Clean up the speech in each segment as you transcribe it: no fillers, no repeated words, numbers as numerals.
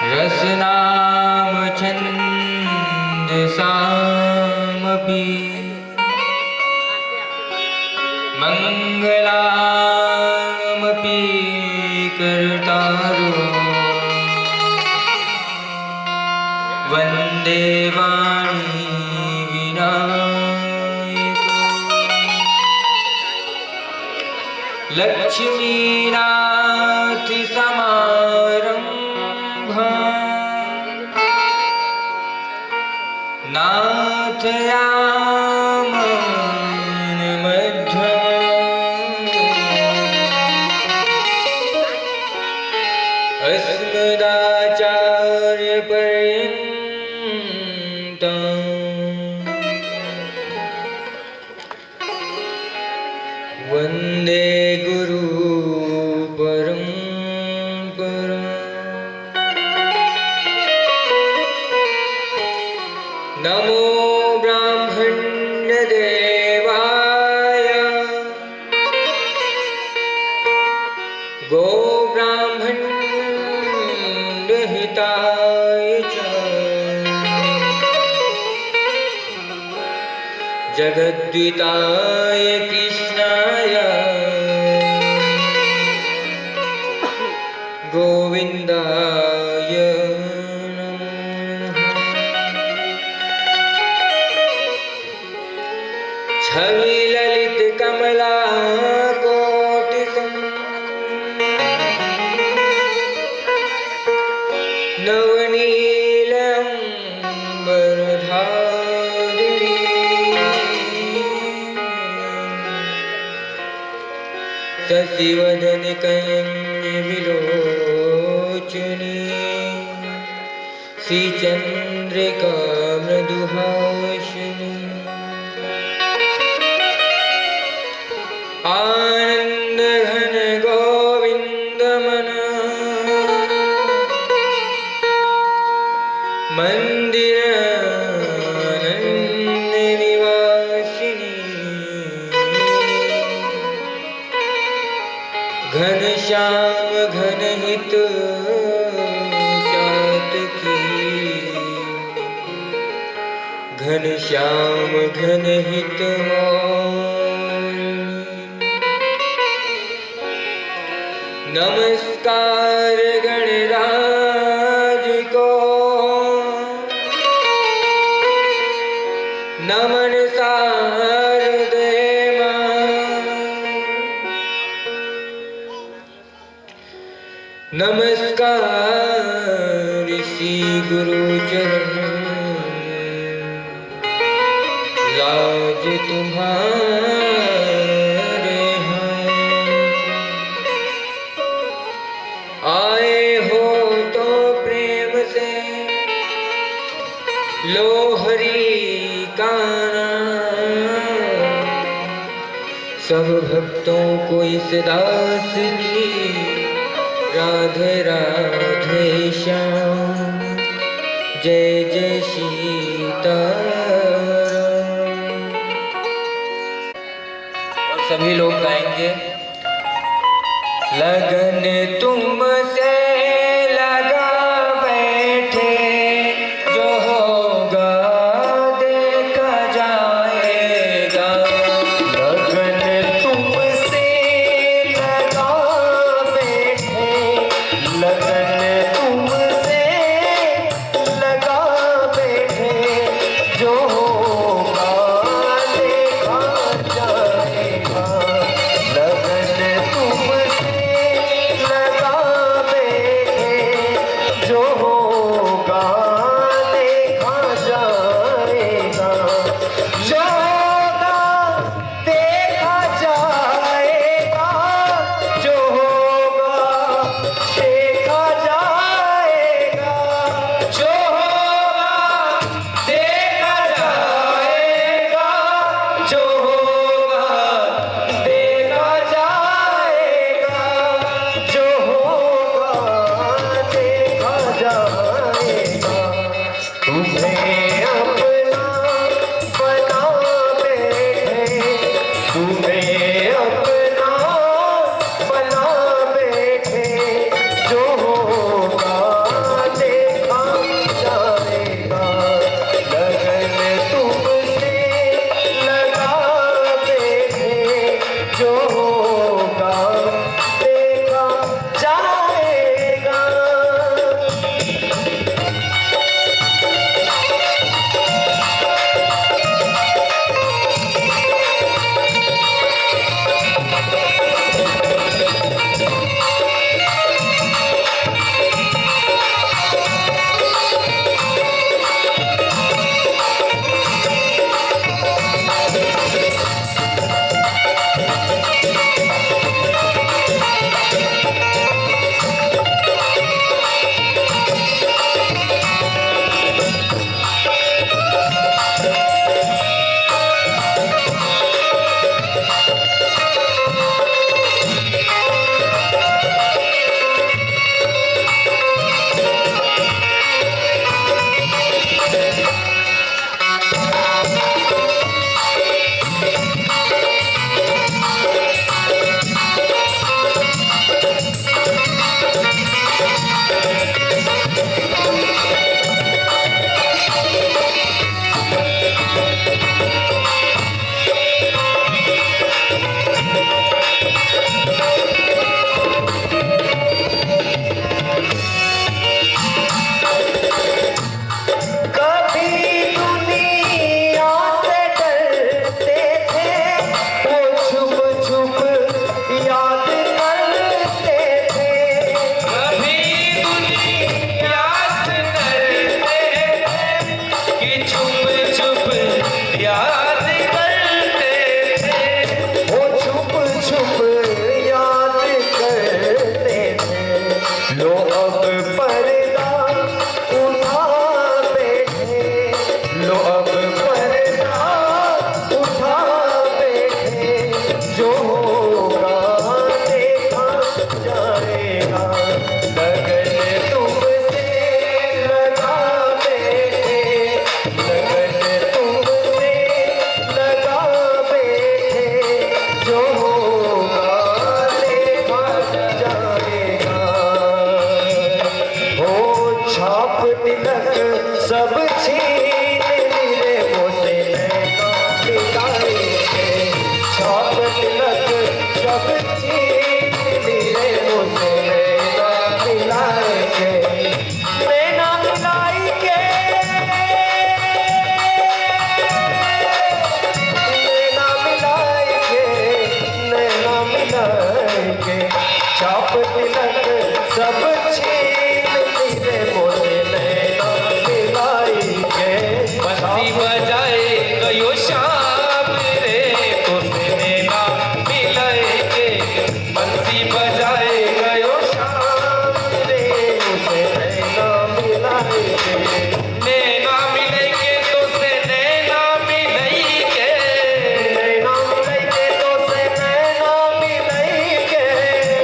रसनाम छन्दसामपि मङ्गलामपि कर्तारो वन्दे वाणी विनायको लक्ष्मीनाथ समारम्भा नाथयामन मध्यमा अस्मदाचार्यपर्यन्तं वन्दे गुरु परम्परा। नमो ब्राह्मण्यदेवाय गोब्राह्मण्यहिताय च जगद्विताय कृष्णाय गोविन्दाय नमो नमः। छवि ललित कमला कोटिसम नवनीलम्बरधारिणी शशिवदन कञ्जविलोचनी श्रीचन्द्रिका मृदुहासिनी आनंद घन गोविंद मन मंदिर आनंद निवासिनी घन श्याम घन हित चातकी घन श्याम घन हित नमस्कार गणराज को नमन शारदे मां नमस्कार श्री गुरु चरण लाज तुम्हारे आए हो तो प्रेम से लो हरि का नाम सब भक्तों को इस दास की राधे राधे श्याम जय जय सीताराम। और सभी लोग गाएंगे लगन तुमसे लगा बैठे जो होगा देखा जाएगा। लगन तुमसे लगा बैठे लगन तुमसे लगा बैठे जो होगा देखा जाएगा। लगन तुमसे लगा बैठे लो अब पर्दा उठा बैठे, लो अब पर्दा उठा बैठे, जो होगा देखा जाएगा। लगन तुमसे लगा बैठे, लगन तुमसे लगा बैठे, जो होगा देखा जाएगा। हो छाप तिलक सब छीन लिए मुझसे नैना मिलाएंगे, छाप तिलक सब छीन लिए मुझसे नैना मिलाएंगे, नैना मिलाएंगे, नैना मिलाएंगे, नैना मिलाएंगे, छाप तिलक सब छीन लिए मुझसे नैना मिलाएंगे। बंसी बजाए गयो शाम रे तुझसे नैना मिलाएंगे, बंसी बजाए गयो शाम रे मुझसे नैना मिलाएंगे, नैना मिलेंगे तुझसे नैना मिलेंगे, नैना मिलाएंगे तो से नैना मिलाएंगे,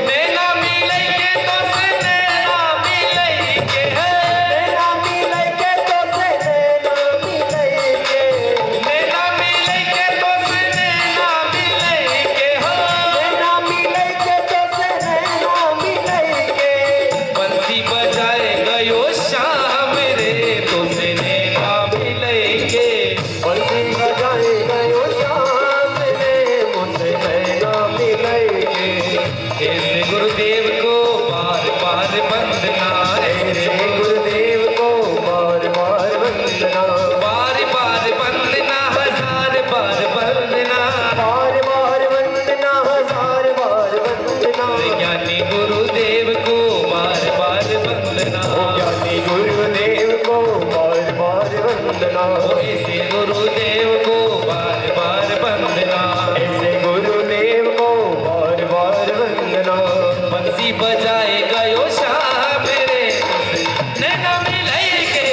नैना मिलेंगे तुझसे नैना मिलेंगे, नैना मिलाएंगे तो से नैना मिलाएंगे, नैना मिलेंगे तुझसे नैना मिलेंगे, नैना मिलाएंगे तो से नैना मिलाएंगे, बंसी बजाए गयो शाम रे तुझसे नैना मिलेंगे। बंसी बजाए गयो शाम रे मुझसे नैना मिलाएंगे। ऐसे गुरुदेव को बार बार वंदना, ऐसे ऐसे गुरुदेव को बार बार वंदना, बार बार वंदना, हजार बार वंदना, बार बार वंदना, हजार बार वंदना। ज्ञानी गुरुदेव को बार बार वंदना, ज्ञानी गुरुदेव को बार बार वंदना, ऐसे गुरुदेव को बार बार वंदना, ऐसे गुरुदेव को बार बार वंदना। बंसी बजाए गयो शाम रे तुझसे नैना मिलेंगे,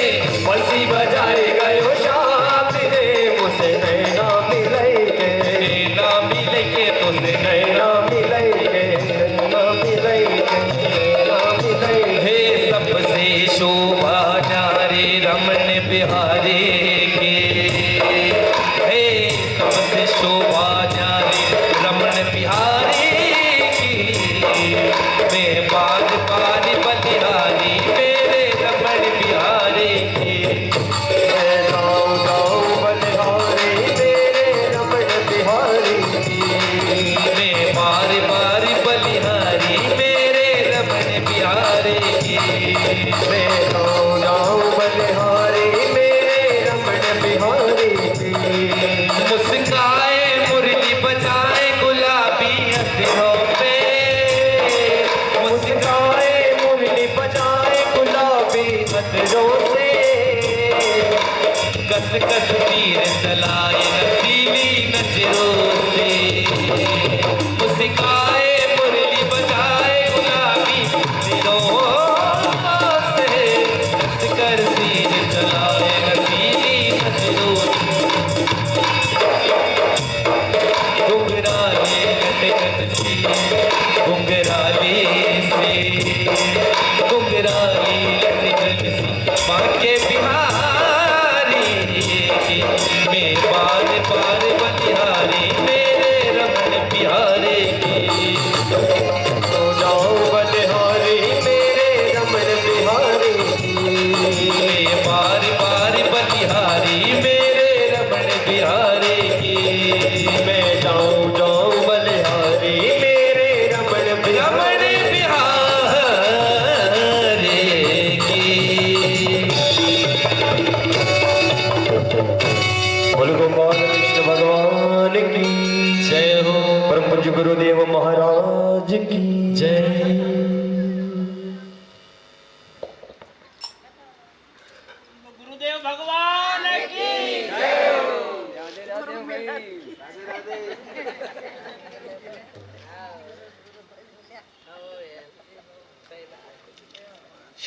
बंसी बजाए गयो शाम रे मुझसे नैना मिलाएंगे, नैना मिलेंगे तुझसे नैना मिलाएंगे, नैना मिलाएंगे, नैना मिलाएंगे। हे सबसे शोभा न्यारे रमन बिहारी के, हे सबसे शोभा न्यारे रमन बिहारी की, मैं बार बार बलिहारी मेरे रमन बिहारी की, मैं गाऊं गाऊं बलिहारी मेरे रमण बिहारी की, मैं बार बार बलिहारी मेरे रमन बिहारी की। मैं गाऊं गाऊं बलिहारी मेरे रमण बिहारी की। मुस्काए मुरली बजाए गुलाबी अखरों पे, मुस्काए मुरली बजाए गुलाबी नजरों से, कस कस तीर चलाए नसीली नजरों से, मुस्काए मुरली बजाए गुलाबी नजरों से, कस कर तीर चलाए नसीली नजरों से, घुंघराले लटकन सी, घुंघराले से, घुंघराले लटकन सी, बांके बिहारी की।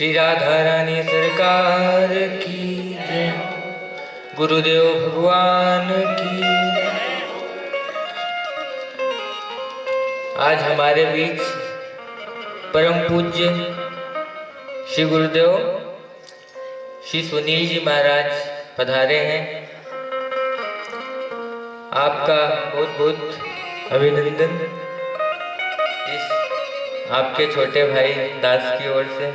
श्री राधा रानी सरकार की जय। गुरुदेव भगवान की। आज हमारे बीच परम पूज्य श्री गुरुदेव श्री सुनील जी महाराज पधारे हैं। आपका बहुत बहुत अभिनंदन इस आपके छोटे भाई दास की ओर से।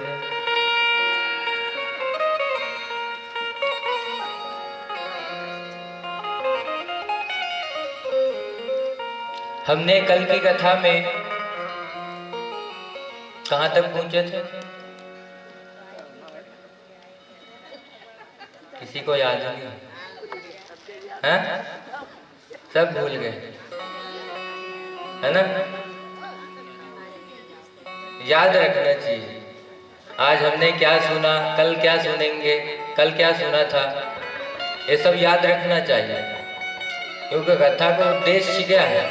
हमने कल की कथा में कहां तक पहुंचे थे? किसी को याद नहीं है? सब भूल गए है ना? याद रखना चाहिए। आज हमने क्या सुना, कल क्या सुनेंगे, कल क्या सुना था, ये सब याद रखना चाहिए, क्योंकि कथा का उद्देश्य क्या है?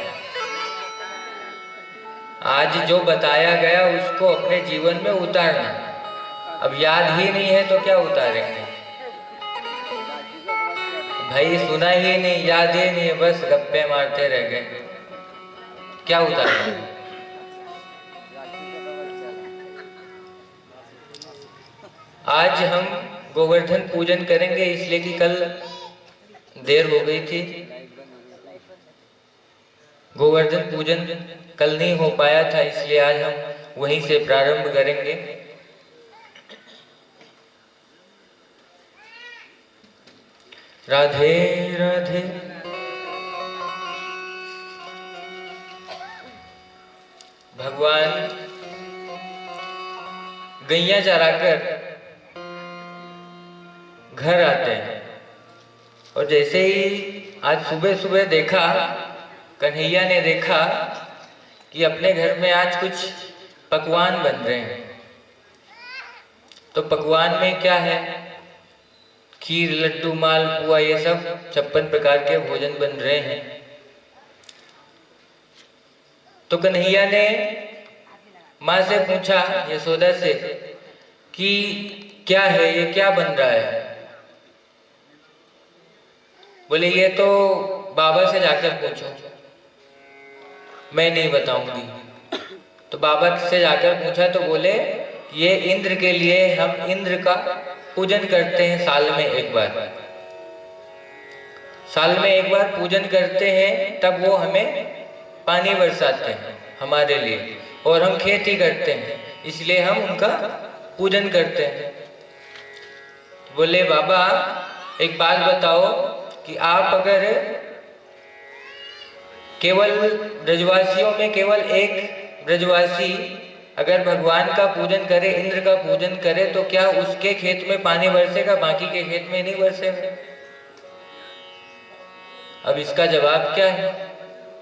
आज जो बताया गया उसको अपने जीवन में उतारना। अब याद ही नहीं है तो क्या उतारेंगे भाई? सुना ही नहीं, याद ही नहीं है, बस गप्पे मारते रह गए, क्या उतारेंगे? आज हम गोवर्धन पूजन करेंगे, इसलिए कि कल देर हो गई थी। गोवर्धन पूजन कल नहीं हो पाया था, इसलिए आज हम वहीं से प्रारंभ करेंगे। राधे राधे। भगवान गैया चराकर घर आते हैं, और जैसे ही आज सुबह सुबह देखा, कन्हैया ने देखा कि अपने घर में आज कुछ पकवान बन रहे हैं। तो पकवान में क्या है? खीर, लड्डू, मालपुआ, ये सब 56 प्रकार के भोजन बन रहे हैं। तो कन्हैया ने माँ से पूछा, यशोदा से, कि क्या है ये, क्या बन रहा है? बोले ये तो बाबा से जाकर पूछो, मैं नहीं बताऊंगी। तो बाबा से जाकर पूछा तो बोले ये इंद्र के लिए, हम इंद्र का पूजन करते हैं साल में एक बार। साल में एक बार पूजन करते हैं, तब वो हमें पानी बरसाते हैं हमारे लिए, और हम खेती करते हैं, इसलिए हम उनका पूजन करते हैं। बोले बाबा एक बात बताओ कि आप अगर केवल ब्रजवासियों में केवल एक ब्रजवासी अगर भगवान का पूजन करे, इंद्र का पूजन करे, तो क्या उसके खेत में पानी बरसेगा, बाकी के खेत में नहीं बरसेगा? अब इसका जवाब क्या है?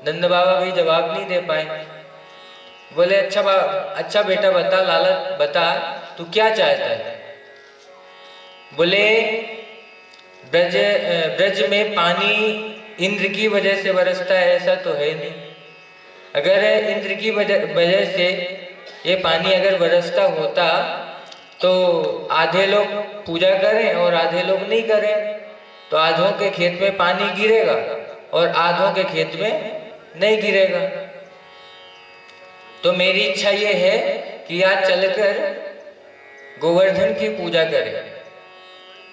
नंद बाबा भी जवाब नहीं दे पाए। बोले अच्छा बेटा बता, लाला बता, तू क्या चाहता है? बोले ब्रज में पानी इंद्र की वजह से बरसता है, ऐसा तो है नहीं। अगर इंद्र की वजह से ये पानी अगर बरसता होता तो आधे लोग पूजा करें और आधे लोग नहीं करें, तो आधों के खेत में पानी गिरेगा और आधों के खेत में नहीं गिरेगा। तो मेरी इच्छा ये है कि आज चलकर गोवर्धन की पूजा करें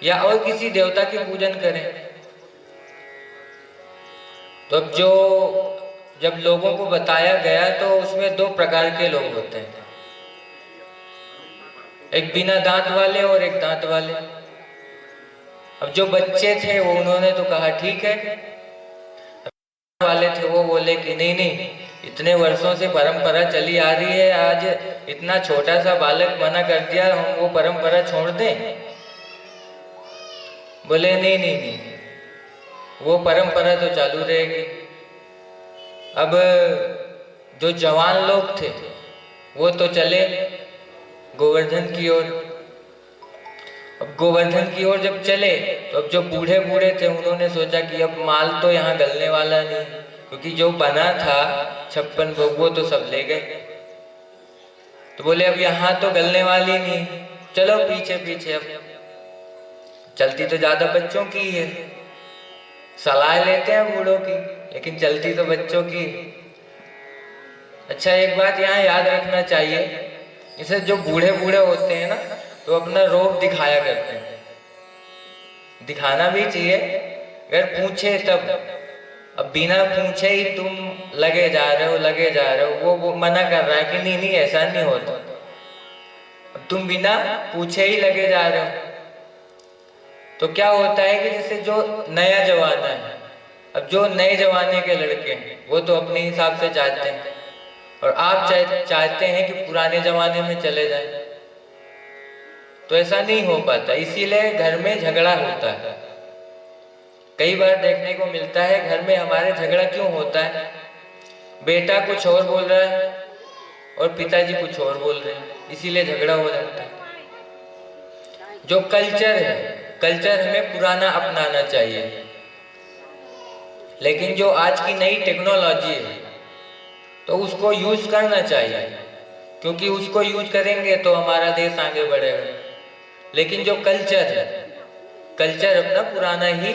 या और किसी देवता की पूजन करें। तो अब जब लोगों को बताया गया तो उसमें 2 प्रकार के लोग होते हैं, एक बिना दांत वाले और एक दांत वाले। अब जो बच्चे थे वो उन्होंने तो कहा ठीक है, वाले थे वो बोले कि नहीं, इतने वर्षों से परंपरा चली आ रही है, आज इतना छोटा सा बालक मना कर दिया, हम वो परंपरा छोड़ दें? बोले नहीं, वो परंपरा तो चालू रहेगी। अब जो जवान लोग थे वो तो चले गोवर्धन की ओर। अब गोवर्धन की ओर जब चले तो अब जो बूढ़े थे उन्होंने सोचा कि अब माल तो यहाँ गलने वाला नहीं, क्योंकि जो बना था 56 भोग वो तो सब ले गए। तो बोले अब यहाँ तो गलने वाली नहीं, चलो पीछे पीछे। अब चलती तो ज्यादा बच्चों की है, सलाह लेते हैं बूढ़ों की, लेकिन चलती तो बच्चों की। अच्छा, एक बात यहाँ याद रखना चाहिए, जैसे जो बूढ़े बूढ़े होते हैं ना, तो अपना रोब दिखाया करते हैं, दिखाना भी चाहिए अगर पूछे तब। अब बिना पूछे ही तुम लगे जा रहे हो, लगे जा रहे हो, वो मना कर रहा है कि नहीं नहीं ऐसा नहीं होता। अब तुम बिना पूछे ही लगे जा रहे हो, तो क्या होता है कि जैसे जो नया जमाना है, अब जो नए जमाने के लड़के हैं वो तो अपने हिसाब से चाहते हैं, और आप चाहते हैं कि पुराने जमाने में चले जाएं, तो ऐसा नहीं हो पाता। इसीलिए घर में झगड़ा होता है। कई बार देखने को मिलता है घर में हमारे झगड़ा क्यों होता है, बेटा कुछ और बोल रहा है और पिताजी कुछ और बोल रहे हैं, इसीलिए झगड़ा हो जाता है। जो कल्चर है, कल्चर हमें पुराना अपनाना चाहिए, लेकिन जो आज की नई टेक्नोलॉजी है तो उसको यूज करना चाहिए, क्योंकि उसको यूज करेंगे तो हमारा देश आगे बढ़ेगा। लेकिन जो कल्चर है, कल्चर अपना पुराना ही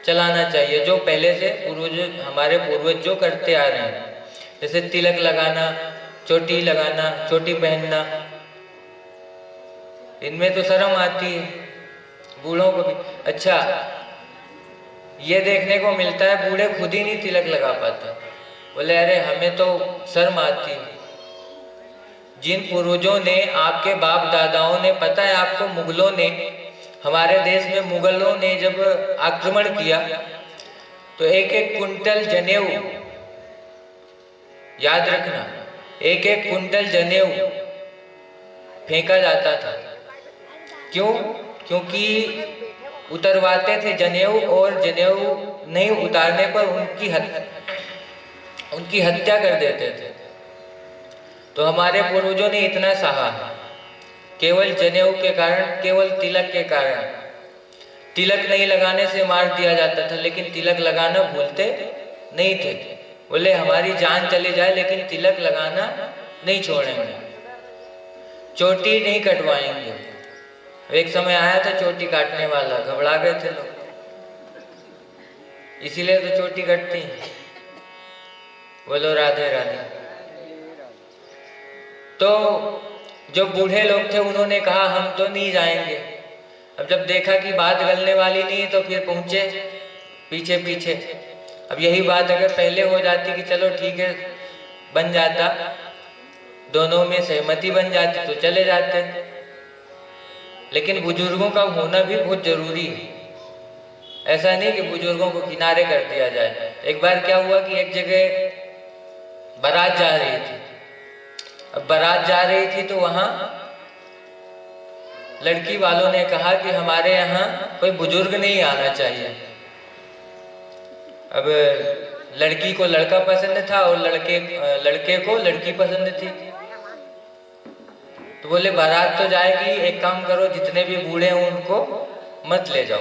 चलाना चाहिए, जो पहले से पूर्वज, हमारे पूर्वज जो करते आ रहे हैं, जैसे तिलक लगाना, चोटी लगाना, चोटी पहनना, इनमें तो शर्म आती है बूढ़ों को भी। अच्छा, ये देखने को मिलता है बूढ़े खुद ही नहीं तिलक लगा पाते, बोले अरे हमें तो शर्म आती है। जिन पूर्वजों ने, आपके बाप दादाओं ने, पता है आपको, मुगलों ने, हमारे देश में मुगलों ने जब आक्रमण किया तो एक एक कुंटल जनेऊ, याद रखना, एक एक कुंटल जनेऊ फेंका जाता था। क्यों? क्योंकि उतरवाते थे जनेऊ, और जनेऊ नहीं उतारने पर उनकी हत्या कर देते थे। तो हमारे पूर्वजों ने इतना सहा, केवल जनेऊ के कारण, केवल तिलक के कारण। तिलक नहीं लगाने से मार दिया जाता था, लेकिन तिलक लगाना भूलते नहीं थे। बोले हमारी जान चली जाए लेकिन तिलक लगाना नहीं छोड़ेंगे, चोटी नहीं कटवाएंगे। एक समय आया था चोटी काटने वाला, घबरा गए थे लोग, इसीलिए तो चोटी कटती है। बोलो राधे राधे। तो जो बूढ़े लोग थे उन्होंने कहा हम तो नहीं जाएंगे। अब जब देखा कि बात गलने वाली नहीं तो फिर पहुंचे पीछे पीछे। अब यही बात अगर पहले हो जाती कि चलो ठीक है, बन जाता, दोनों में सहमति बन जाती तो चले जाते। लेकिन बुजुर्गों का होना भी बहुत जरूरी है। ऐसा नहीं कि बुजुर्गों को किनारे कर दिया जाए। एक बार क्या हुआ कि एक जगह बारात जा रही थी। अब बारात जा रही थी तो वहां लड़की वालों ने कहा कि हमारे यहाँ कोई बुजुर्ग नहीं आना चाहिए। अब लड़की को लड़का पसंद था और लड़के को लड़की पसंद थी। तो बोले बारात तो जाएगी, एक काम करो जितने भी बूढ़े हैं उनको मत ले जाओ।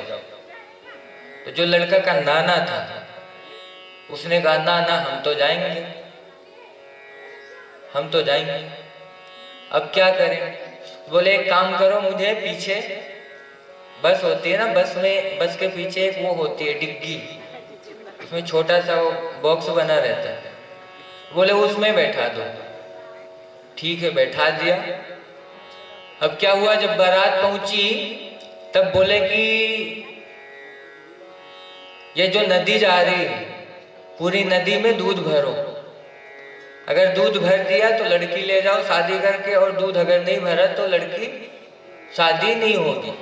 तो जो लड़का का नाना था उसने कहा ना ना हम तो जाएंगे, हम तो जाएंगे। अब क्या करें? बोले एक काम करो, मुझे पीछे बस होती है ना, बस के पीछे एक वो होती है डिग्गी, उसमें छोटा सा वो बॉक्स बना रहता है, बोले उसमें बैठा दो। ठीक है, बैठा दिया। अब क्या हुआ, जब बारात पहुंची तब बोले कि ये जो नदी जा रही है पूरी नदी में दूध भरो, अगर दूध भर दिया तो लड़की ले जाओ शादी करके, और दूध अगर नहीं भरा तो लड़की शादी नहीं होगी।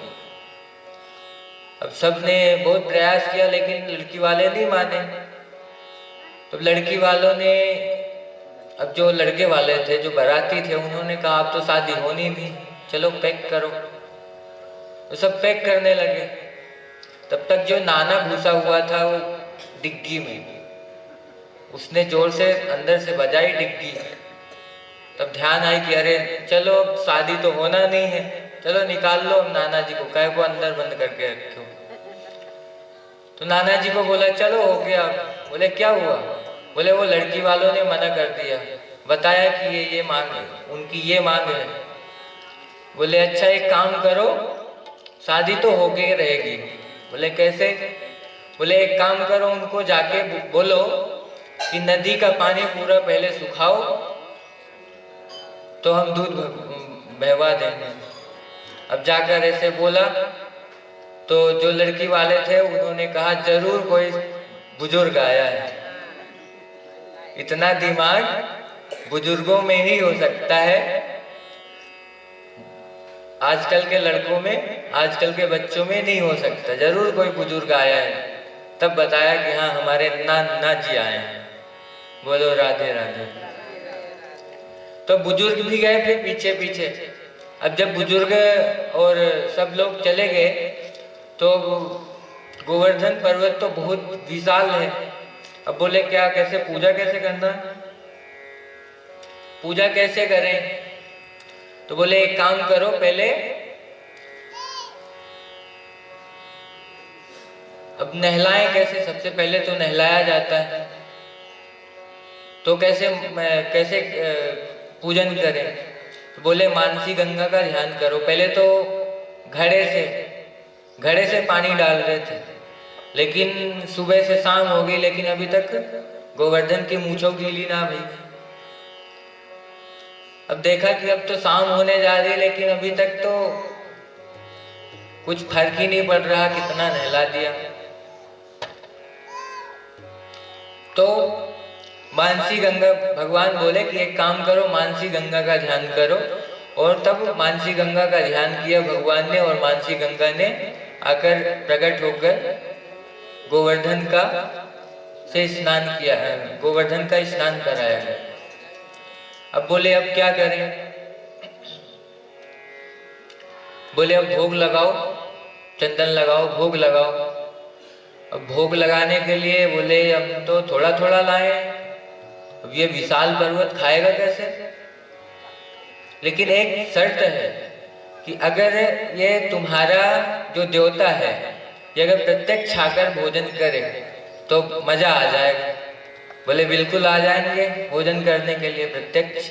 अब सबने बहुत प्रयास किया लेकिन लड़की वाले नहीं माने। तो लड़की वालों ने, अब जो लड़के वाले थे, जो बाराती थे, उन्होंने कहा अब तो शादी होनी नहीं, चलो पैक करो। तो सब पैक करने लगे। तब तक जो नाना घुसा हुआ था वो डिग्गी में, उसने जोर से अंदर से बजाई डिग्गी। तब ध्यान आई कि अरे चलो शादी तो होना नहीं है, चलो निकाल लो नाना जी को, कहे को अंदर बंद करके रखो। तो नाना जी को बोला चलो हो गया। बोले क्या हुआ? बोले वो लड़की वालों ने मना कर दिया, बताया कि ये मांग है, उनकी ये मांग है। बोले अच्छा एक काम करो, शादी तो होके रहेगी। बोले कैसे? बोले एक काम करो, उनको जाके बोलो कि नदी का पानी पूरा पहले सुखाओ तो हम दूध बहवा देंगे। अब जाकर ऐसे बोला तो जो लड़की वाले थे उन्होंने कहा जरूर कोई बुजुर्ग आया है। इतना दिमाग बुजुर्गों में ही हो सकता है, आजकल के लड़कों में, आजकल के बच्चों में नहीं हो सकता। जरूर कोई बुजुर्ग आया है। तब बताया कि हाँ हमारे नाना जी आए हैं। बोलो राधे राधे। तो बुजुर्ग भी गए फिर पीछे पीछे। अब जब बुजुर्ग और सब लोग चले गए तो गोवर्धन पर्वत तो बहुत विशाल है। अब बोले क्या, कैसे पूजा कैसे करना, पूजा कैसे करें? तो बोले एक काम करो, पहले अब नहलाएं कैसे? सबसे पहले तो नहलाया जाता है, तो कैसे कैसे पूजन करें? तो बोले मानसी गंगा का ध्यान करो। पहले तो घड़े से पानी डाल रहे थे, लेकिन सुबह से शाम हो गई, लेकिन अभी तक गोवर्धन की मूंछों गीली ना हुई। अब देखा कि अब तो शाम होने जा रही, लेकिन अभी तक तो कुछ फर्क ही नहीं पड़ रहा, कितना नहला दिया। तो मानसी गंगा, भगवान बोले कि एक काम करो, मानसी गंगा का ध्यान करो। और तब मानसी गंगा का ध्यान किया भगवान ने, और मानसी गंगा ने आकर प्रकट होकर गोवर्धन का से स्नान किया, गोवर्धन का स्नान कराया है। अब बोले अब क्या करें? बोले अब भोग लगाओ, चंदन लगाओ, भोग लगाओ। अब भोग लगाने के लिए बोले हम तो थोड़ा थोड़ा लाए, अब ये विशाल पर्वत खाएगा कैसे? लेकिन एक शर्त है कि अगर ये तुम्हारा जो देवता है ये अगर प्रत्यक्ष खाकर भोजन करे तो मजा आ जाएगा। बोले बिल्कुल आ जाएंगे भोजन करने के लिए। प्रत्यक्ष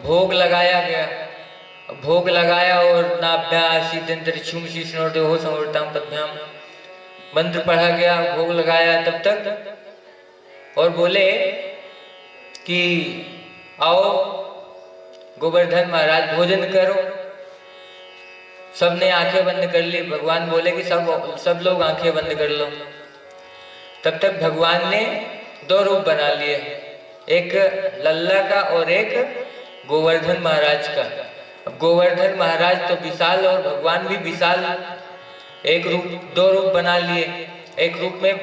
भोग लगाया गया, भोग लगाया और पद्भ्याम मंत्र पढ़ा गया, भोग लगाया तब तक। और बोले कि आओ गोवर्धन महाराज भोजन करो। सबने आंखें बंद कर ली। भगवान बोले कि सब लोग आंखें बंद कर लो। तब तक भगवान ने दो रूप बना लिए, एक लल्ला का और एक गोवर्धन महाराज का। अब गोवर्धन महाराज तो विशाल और भगवान भी विशाल, एक रूप, दो रूप बना लिए। एक रूप में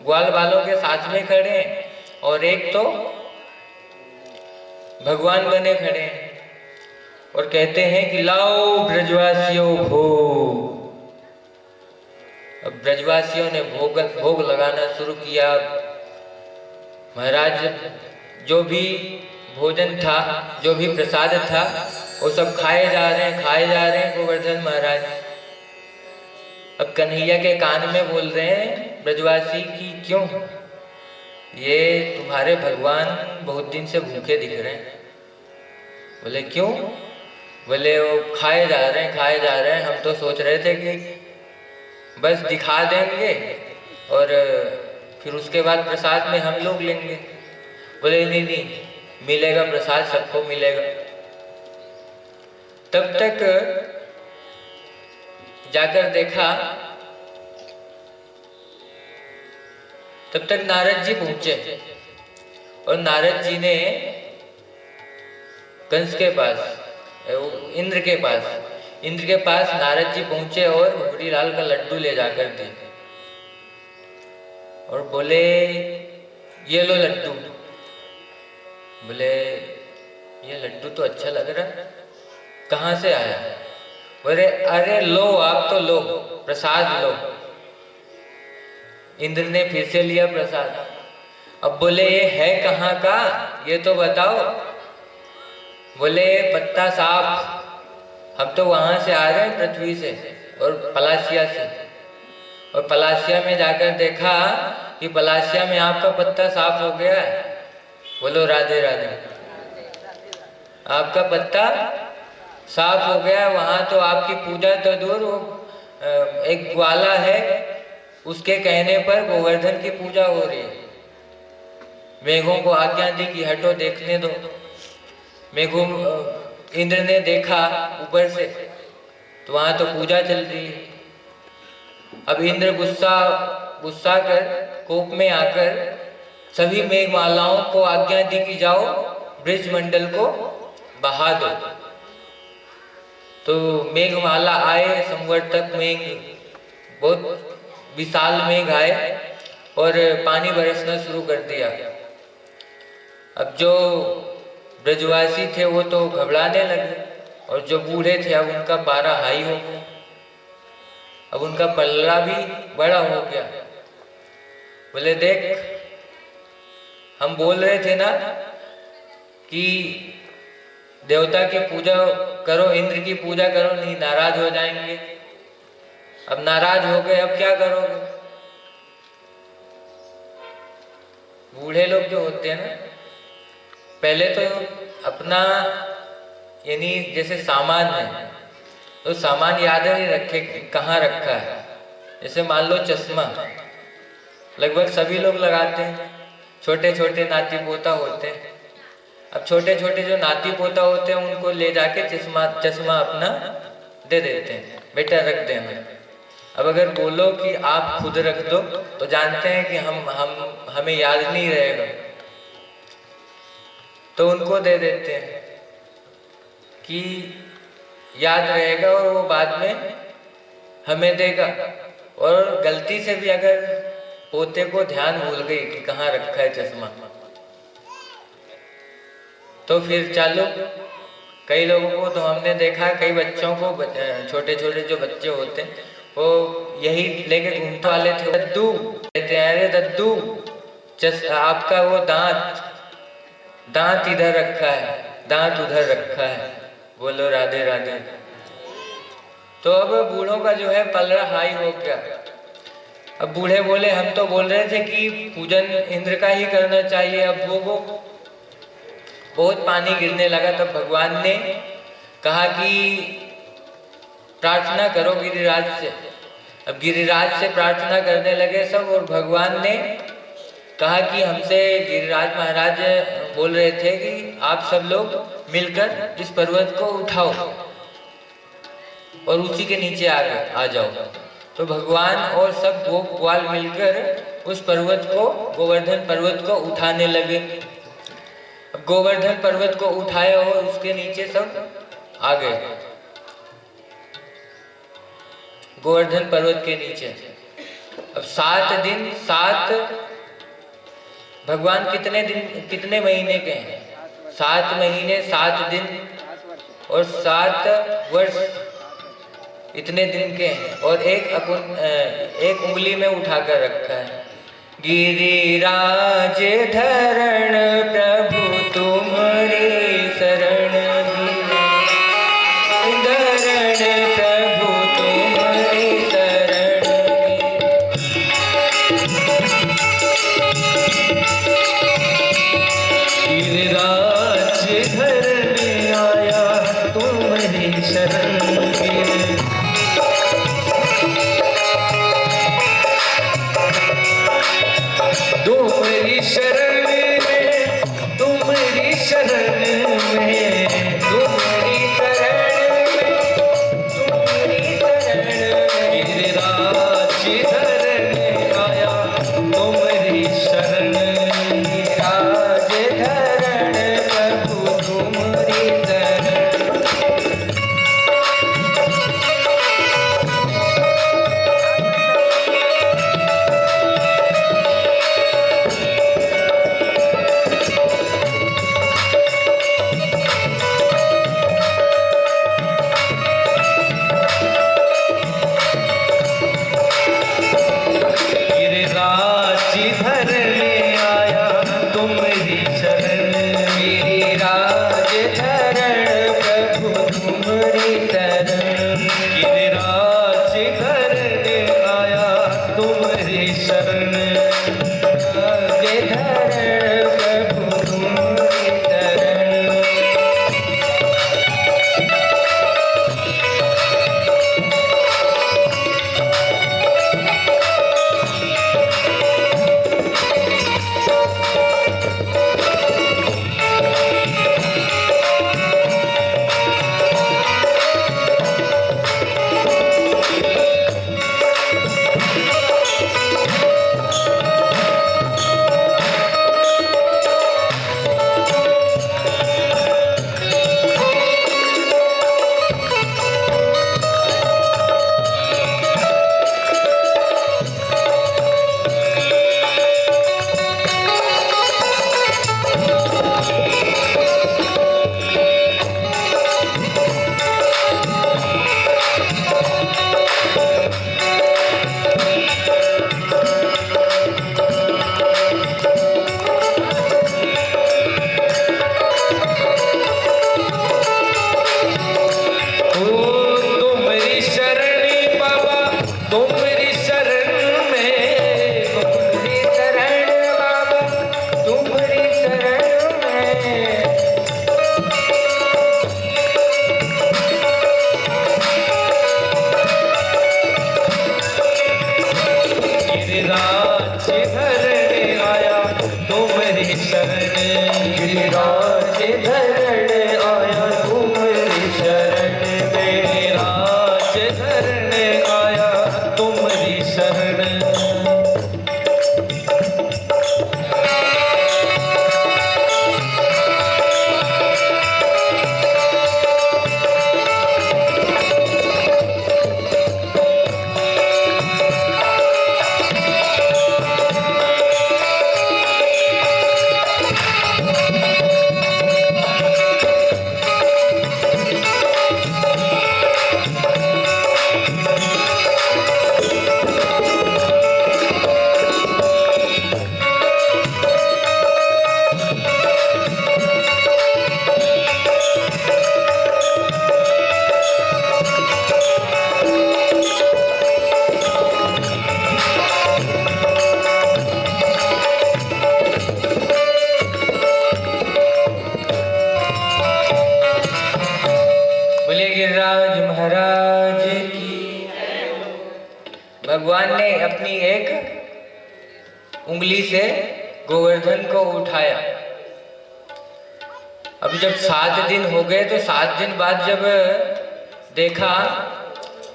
ग्वाल बालों के साथ में खड़े हैं और एक तो भगवान बने खड़े हैं और कहते हैं कि लाओ ब्रजवासियों भोग। अब ब्रजवासियों ने भोग लगाना शुरू किया। महाराज जो भी भोजन था, जो भी प्रसाद था, वो सब खाए जा रहे हैं गोवर्धन महाराज। अब कन्हैया के कान में बोल रहे हैं ब्रजवासी की क्यों, ये तुम्हारे भगवान बहुत दिन से भूखे दिख रहे हैं। बोले क्यों? बोले वो खाए जा रहे हैं, हम तो सोच रहे थे कि बस दिखा देंगे और फिर उसके बाद प्रसाद में हम लोग लेंगे। बोले नहीं, मिलेगा प्रसाद, सबको मिलेगा। तब तक जाकर देखा, तब तक नारद जी पहुंचे और नारद जी ने कंस के पास, इंद्र के पास नारद जी पहुंचे और मुरली लाल का लड्डू ले जाकर दी और बोले ये लो लड्डू। बोले ये लड्डू तो अच्छा लग रहा, कहाँ से आया? बोले अरे लो, आप तो लो, प्रसाद लो। इंद्र ने फिर से लिया प्रसाद। अब बोले ये है कहाँ का, ये तो बताओ। बोले पत्ता साफ, हम तो वहां से आ रहे हैं पृथ्वी से और पलाशिया से, और पलाशिया में जाकर देखा कि पलाशिया में आपका पत्ता साफ हो गया है। बोलो राधे राधे। आपका पत्ता साफ हो गया। वहाँ तो आपकी पूजा तो दूर, एक ग्वाला है, उसके कहने पर गोवर्धन की पूजा हो रही है। मेघों को आज्ञा दी कि हटो, देखने दो। मेघों इंद्र ने देखा ऊपर से, तो वहाँ तो पूजा चल रही है। अब इंद्र गुस्सा कर, कोप में आकर सभी मेघमालाओं को आज्ञा दी कि जाओ ब्रिज मंडल को बहा दो। तो मेघमाला आए, संवर्तक मेघ, बहुत विशाल मेघ आए और पानी बरसना शुरू कर दिया। अब जो ब्रजवासी थे वो तो घबराने लगे, और जो बूढ़े थे अब उनका पारा हाई हो गया, अब उनका पल्ला भी बड़ा हो गया। बोले देख, हम बोल रहे थे ना कि देवता की पूजा करो, इंद्र की पूजा करो, नहीं नाराज हो जाएंगे। अब नाराज हो गए, अब क्या करोगे? बूढ़े लोग जो होते हैं ना, पहले तो अपना यानी जैसे सामान है तो सामान याद नहीं रखे कहाँ रखा है। जैसे मान लो चश्मा लगभग सभी लोग लगाते हैं, छोटे छोटे नाती पोता होते हैं। अब छोटे छोटे जो नाती पोता होते हैं उनको ले जाके चश्मा अपना दे देते हैं, बेटा रख देना। अब अगर बोलो कि आप खुद रख दो तो जानते हैं कि हमें याद नहीं रहेगा, तो उनको दे देते हैं कि याद रहेगा और वो बाद में हमें देगा। और गलती से भी अगर पोते को ध्यान भूल गई कि कहाँ रखा है चश्मा, तो फिर चालू। कई लोगों को तो हमने देखा, कई बच्चों को, छोटे छोटे जो बच्चे होते हैं वो यही लेके घूमने वाले थे। दद्दू कहते हैं, अरे दद्दू आपका वो दांत इधर रखा है, दांत उधर रखा है, बोलो राधे राधे। तो अब बूढ़ों का जो है पलड़ा हाई हो गया। अब बूढ़े बोले, हम तो बोल रहे थे कि पूजन इंद्र का ही करना चाहिए। अब वो बहुत पानी गिरने लगा, तब भगवान ने कहा कि प्रार्थना करो गिरिराज से। अब गिरिराज से प्रार्थना करने लगे सब, और भगवान ने कहा कि हमसे गिरिराज महाराज बोल रहे थे कि आप सब लोग मिलकर इस पर्वत को उठाओ और उसी के नीचे आ जाओ। तो भगवान और सब गोप ग्वाल मिलकर उस पर्वत को, गोवर्धन पर्वत को उठाने लगे। अब गोवर्धन पर्वत को उठाया और उसके नीचे सब आ गए, गोवर्धन पर्वत के नीचे। अब 7 दिन, भगवान कितने महीने के हैं? 7 महीने 7 दिन और 7 वर्ष, इतने दिन के हैं। और एक उंगली में उठाकर रखा है। गिरिराज धरण प्रभु तुम्हारी शरण, धरण प्रभु तुम्हारी शरण। गिरिराज धरण आया तुम्हारी शरण। तुम्हारी शरण में गिरिराज महाराज की। भगवान ने अपनी एक उंगली से गोवर्धन को उठाया। अब जब 7 दिन हो गए तो 7 दिन बाद जब देखा,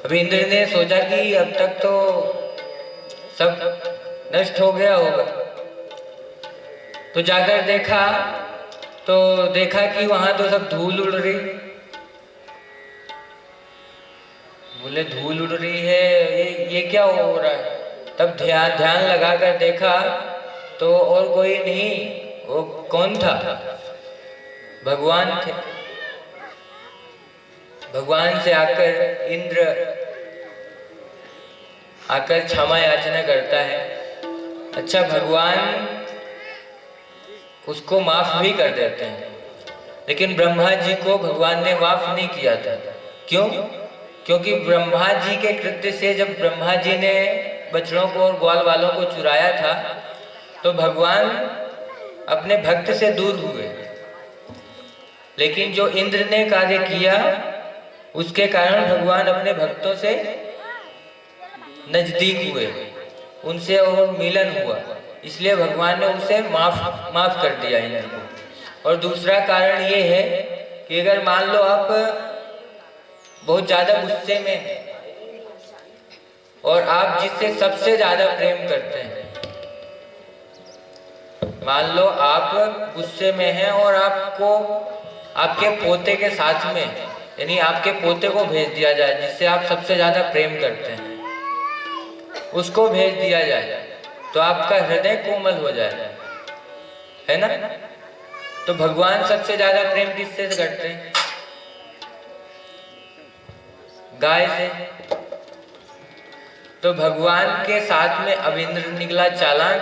अब इंद्र ने सोचा कि अब तक तो सब नष्ट हो गया होगा, तो जाकर देखा तो देखा कि वहां तो सब धूल उड़ रही। बोले धूल उड़ रही है, ये क्या हो रहा है? तब ध्यान लगा कर देखा तो और कोई नहीं, वो कौन था? भगवान थे। भगवान से आकर इंद्र आकर क्षमा याचना करता है। अच्छा, भगवान उसको माफ भी कर देते हैं, लेकिन ब्रह्मा जी को भगवान ने माफ नहीं किया था। क्यों? क्योंकि ब्रह्मा जी के कृत्य से जब ब्रह्मा जी ने बछड़ों को और ग्वाल वालों को चुराया था तो भगवान अपने भक्त से दूर हुए, लेकिन जो इंद्र ने कार्य किया उसके कारण भगवान अपने भक्तों से नजदीक हुए, उनसे और मिलन हुआ, इसलिए भगवान ने उसे माफ कर दिया इंद्र को। और दूसरा कारण ये है कि अगर मान लो आप बहुत ज्यादा गुस्से में हैं और आप जिससे सबसे ज्यादा प्रेम करते हैं, मान लो आप गुस्से में हैं और आपको आपके पोते के साथ में, यानी आपके पोते को भेज दिया जाए जिससे आप सबसे ज्यादा प्रेम करते हैं, उसको भेज दिया जाए तो आपका हृदय कोमल हो जाए, है ना? तो भगवान सबसे ज्यादा प्रेम किससे करते हैं? गाय से। तो भगवान के साथ में अब इंद्र निकला चालाक।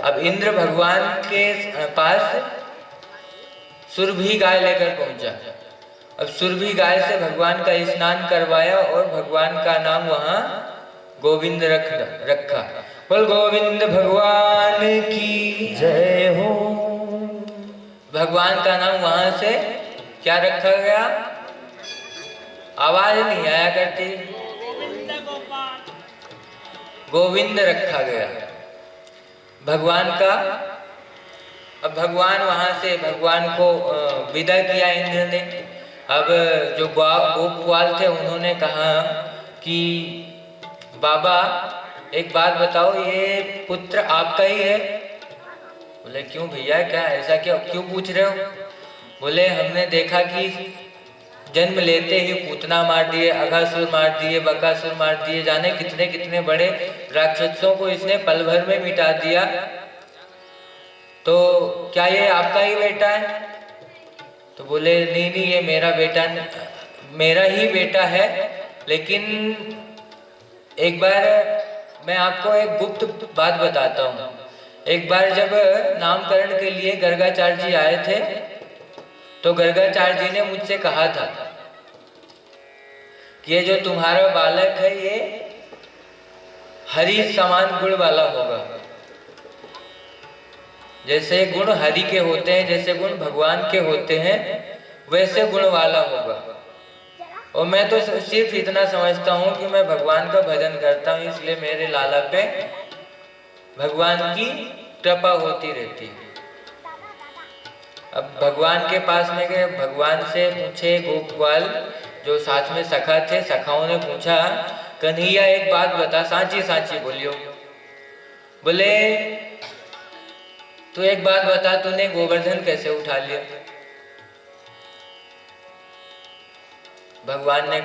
अब इंद्र भगवान के पास सुरभि गाय लेकर पहुंचा। अब सुरभि गाय से भगवान का स्नान करवाया और भगवान का नाम वहां गोविंद रखा। बोल गोविंद भगवान की जय हो। भगवान का नाम वहां से क्या रखा गया? आवाज नहीं आया करती, गोविंद रखा गया भगवान का। अब भगवान वहां से भगवान को विदा किया इंद्र ने। अब जो गोपवाल थे उन्होंने कहा कि बाबा एक बात बताओ, ये पुत्र आपका ही है? बोले क्यों भैया, क्या ऐसा क्यों पूछ रहे हो? बोले हमने देखा कि जन्म लेते ही पूतना मार दिए, अघासुर मार दिए, बकासुर मार दिए, जाने कितने कितने बड़े राक्षसों को इसने पल भर में मिटा दिया, तो क्या ये आपका ही बेटा है? तो बोले नहीं नहीं, ये मेरा ही बेटा है, लेकिन एक बार मैं आपको एक गुप्त बात बताता हूँ। एक बार जब नामकरण के लिए गर्गाचार्य जी आए थे तो गर्गाचार्य जी ने मुझसे कहा था कि ये जो तुम्हारा बालक है ये हरि समान गुण वाला होगा। जैसे गुण हरि के होते हैं, जैसे गुण भगवान के होते हैं, वैसे गुण वाला होगा। और मैं तो सिर्फ इतना समझता हूँ कि मैं भगवान का भजन करता हूँ, इसलिए मेरे लाला पे भगवान की कृपा होती रहती है। अब भगवान के पास में गए, भगवान से पूछे गोपाल जो साथ में सखा थे, सखाओं ने पूछा कन्हैया एक बात बता, सांची सांची बोलियो। बोले तू एक बात बता, तूने गोवर्धन कैसे उठा लिया? भगवान ने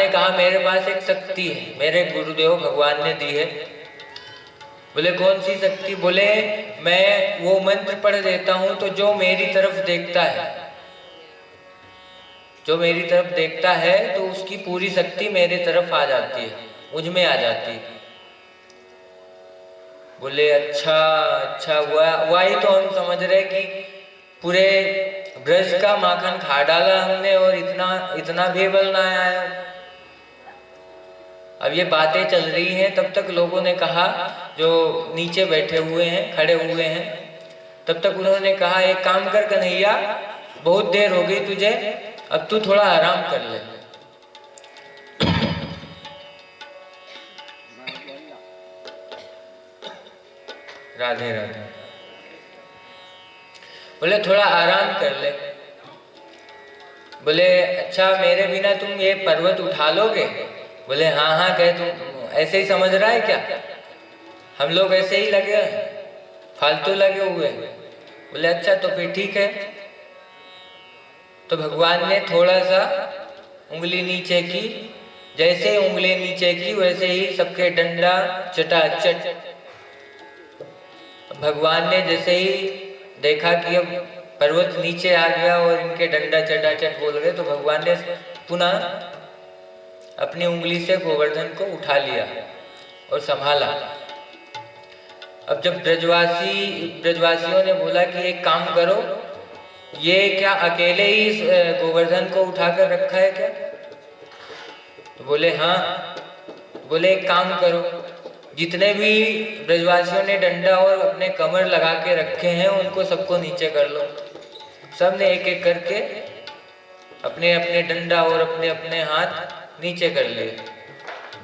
कहा मेरे पास एक शक्ति है, मेरे गुरुदेव भगवान ने दी है। बोले कौन सी शक्ति? बोले मैं वो मंत्र पढ़ देता हूं तो जो मेरी तरफ देखता है तो उसकी पूरी शक्ति मेरे तरफ आ जाती है, मुझ में आ जाती है। बोले अच्छा वही तो हम समझ रहे कि पूरे ब्रज का माखन खा डाला हमने और इतना भी बल ना आया। अब ये बातें चल रही हैं, तब तक लोगों ने कहा, जो नीचे बैठे हुए हैं, खड़े हुए हैं, तब तक उन्होंने कहा एक काम कर कन्हैया, बहुत देर हो गई तुझे, अब तू थोड़ा आराम कर ले। राधे राधे। बोले थोड़ा आराम कर ले। बोले अच्छा मेरे बिना तुम ये पर्वत उठा लोगे? बोले हाँ हाँ, कहे तुम ऐसे ही समझ रहा है क्या? हम लोग ऐसे ही लगे हैं, फालतू लगे हुए हैं। बोले अच्छा तो फिर ठीक है। तो भगवान ने थोड़ा सा उंगली नीचे की, जैसे उंगली नीचे की वैसे ही सबके डंडा चटाचट। भगवान ने जैसे ही देखा कि अब पर्वत नीचे आ गया और इनके डंडा चटाचट बोल रहे, तो भगवान ने पुनः अपनी उंगली से गोवर्धन को उठा लिया और संभाला। अब जब ब्रजवासियों ने बोला कि एक काम करो, ये क्या अकेले ही इस गोवर्धन को उठाकर रखा है क्या? तो बोले हाँ। बोले एक काम करो, जितने भी ब्रजवासियों ने डंडा और अपने कमर लगा के रखे हैं उनको सबको नीचे कर लो। सब ने एक एक करके अपने अपने डंडा और अपने अपने हाथ नीचे कर लिए।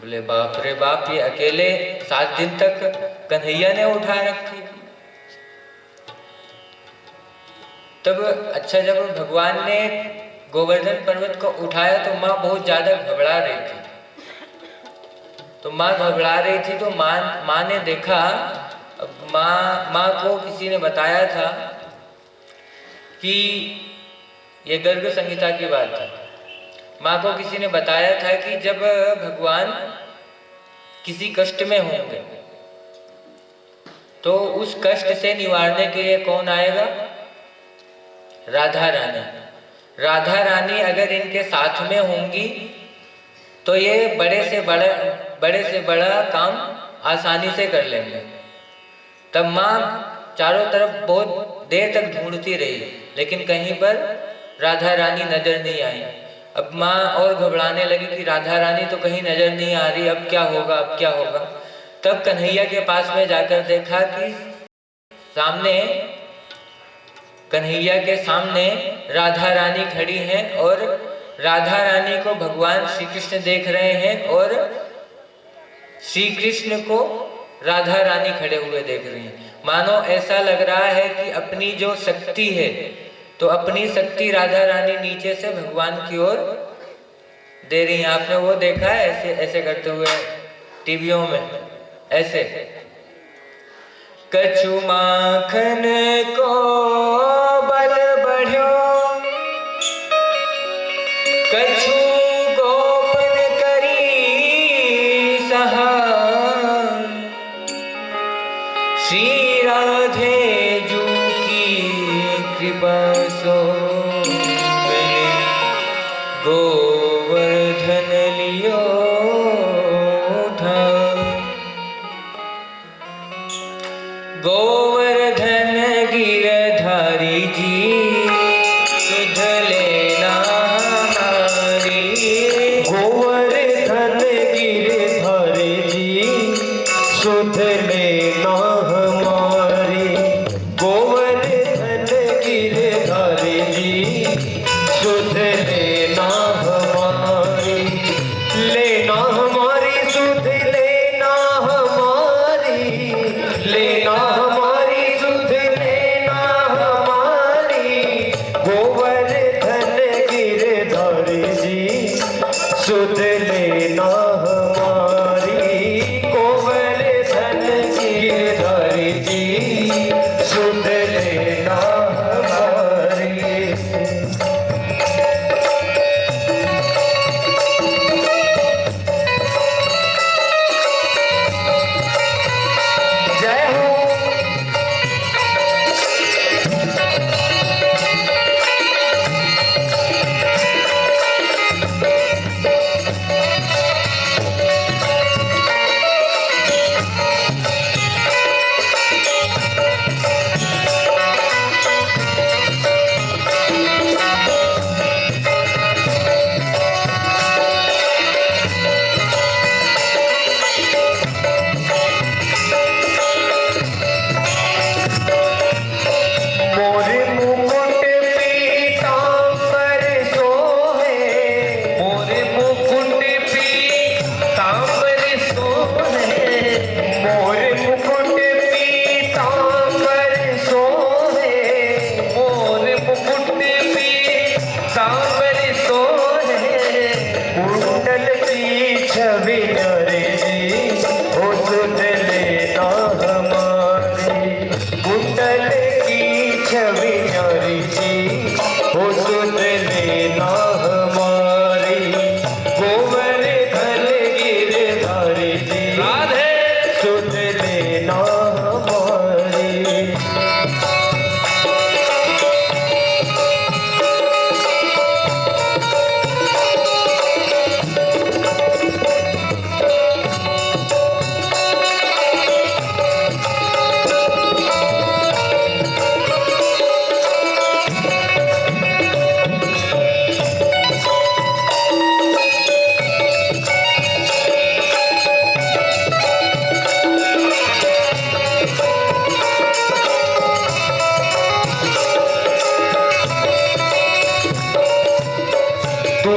बोले बाप रे बाप, ये अकेले 7 दिन तक कन्हैया ने उठा रखी। तब अच्छा, जब भगवान ने गोवर्धन पर्वत को उठाया तो माँ बहुत ज्यादा घबरा रही थी। तो माँ घबरा रही थी तो माँ ने देखा, माँ को किसी ने बताया था कि ये गर्ग संहिता की बात है। माँ को किसी ने बताया था कि जब भगवान किसी कष्ट में होंगे तो उस कष्ट से निवारने के लिए कौन आएगा? राधा रानी। राधा रानी अगर इनके साथ में होंगी तो ये बड़े से बड़ा काम आसानी से कर लेंगे। तब माँ चारों तरफ बहुत देर तक ढूंढती रही, लेकिन कहीं पर राधा रानी नजर नहीं आई। अब माँ और घबराने लगी कि राधा रानी तो कहीं नजर नहीं आ रही, अब क्या होगा, अब क्या होगा। तब कन्हैया के पास में जाकर देखा कि कन्हैया के सामने राधा रानी खड़ी हैं और राधा रानी को भगवान श्री कृष्ण देख रहे हैं और श्री कृष्ण को राधा रानी खड़े हुए देख रही हैं। मानो ऐसा लग रहा है कि अपनी जो शक्ति है, तो अपनी शक्ति राधा रानी नीचे से भगवान की ओर दे रही है। आपने वो देखा है ऐसे ऐसे करते हुए टीवियों में? ऐसे कछु माखन को बल बढ़्यो, कछु गोपन करी सहाय, श्री राधे जू की कृपा सो मैंने गोवर्धन लियो उठा। गोवर्धन गिरधारी जी सुध लेना हमारी। गोवर्धन गिरधारी जी सुध लेना हमारी। गोवर्धन गिरधारी जी सुध लेना हमारी। लेना हमारी सुध लेना हमारी। लेना हमारी सुध लेना हमारी। गोवर्धन गिरधारी जी सुध लेना हमारी। गोवर्धन गिरधारी जी सुध लेना हमारी। जय हो।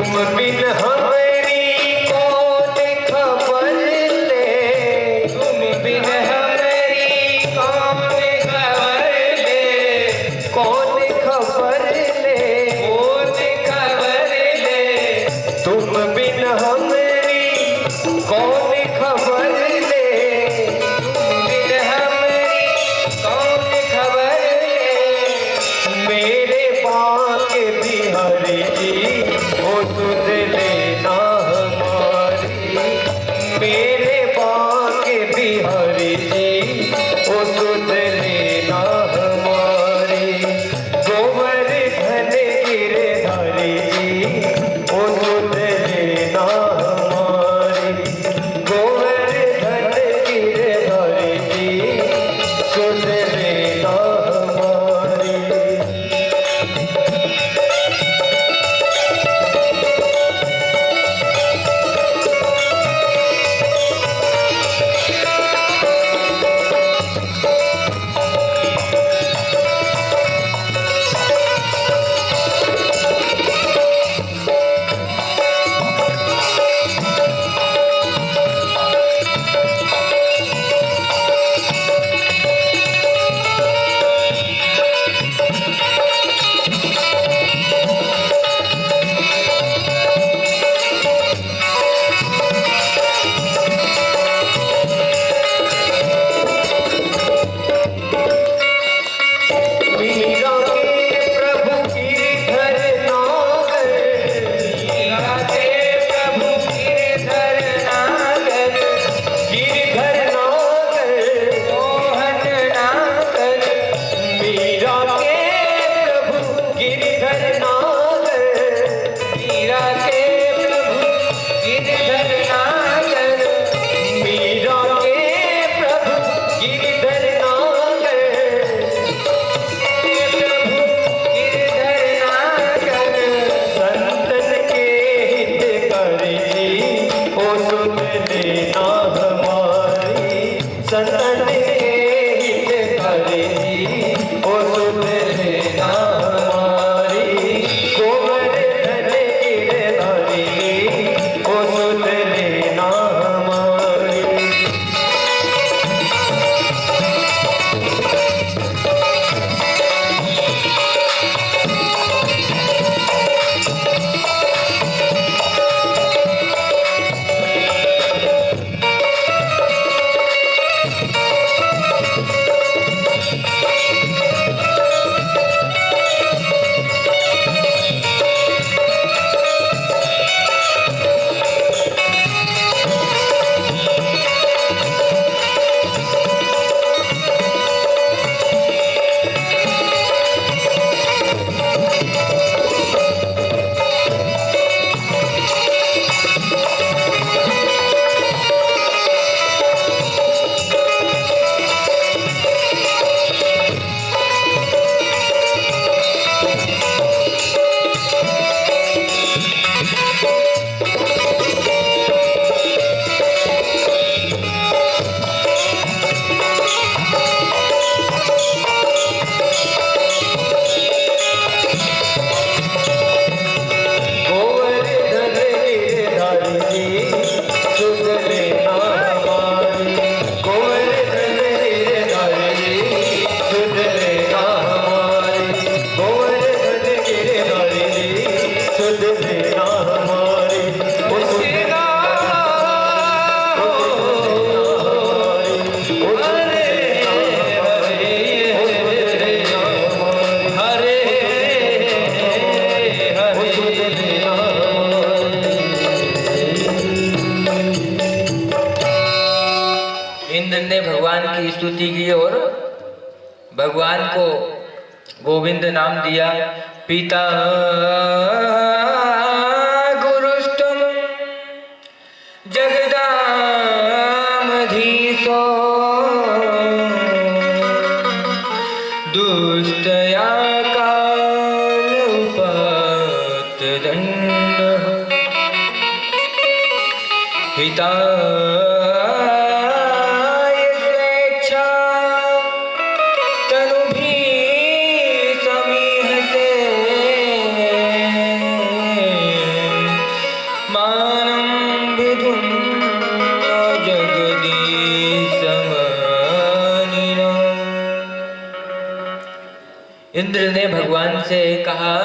तुम बिन हमारी कौन खबर ले, तुम बिन हमारी कौन खबर ले, कौन खबर ले, कौन खबर ले, तुम बिन हमारी कौन खबर ले, बिन हमारी कौन खबर ले, मेरे बाके बिहारी जी वो सुध लेना हमारी, मेरे बाके बिहारी जी वो सुध लेना हमारी, गोवर्धन गिरधारी जी वो सुध लेना हमारी, गोवर्धन गिरधारी जी सुध लेना हमारी। मीरा के प्रभु गिरधर नागर, मीरा के प्रभु गिरधर नागर, गिरधर नागर, मोहन नागर, मीरा के प्रभु गिरधर नागर, मीरा के प्रभु गिरधर नागर, मीरा के प्रभु गिरधर नागर, प्रभु गिरधर नागर, संतन के हितकारी जी ओ सुन लेना हमारी, संतन के हितकारी जी ओ सुन लेना हमारी, गोवर्धन गिरधारी ओ सुन लेना हमारी। गोवर्धन गिरधारी जी सुध लेना हमारी, गोवर्धन गिरधारी जी सुध लेना हमारी, गोवर्धन गिरधारी जी सुध लेना हमारी, ओ सुध लेना हमारी, ओ सुध लेना हमारी, ओ सुध लेना हमारी, हरे ओ सुध लेना हमारी। इंद्र ने भगवान की स्तुति की और भगवान को गोविंद नाम दिया। पिता गुरुष्टुम जगदामधीशो दुष्टया काल उपतदण्डः हिताय स्वेच्छा तनुभीः समीहते इंद्र ने भगवान से कहा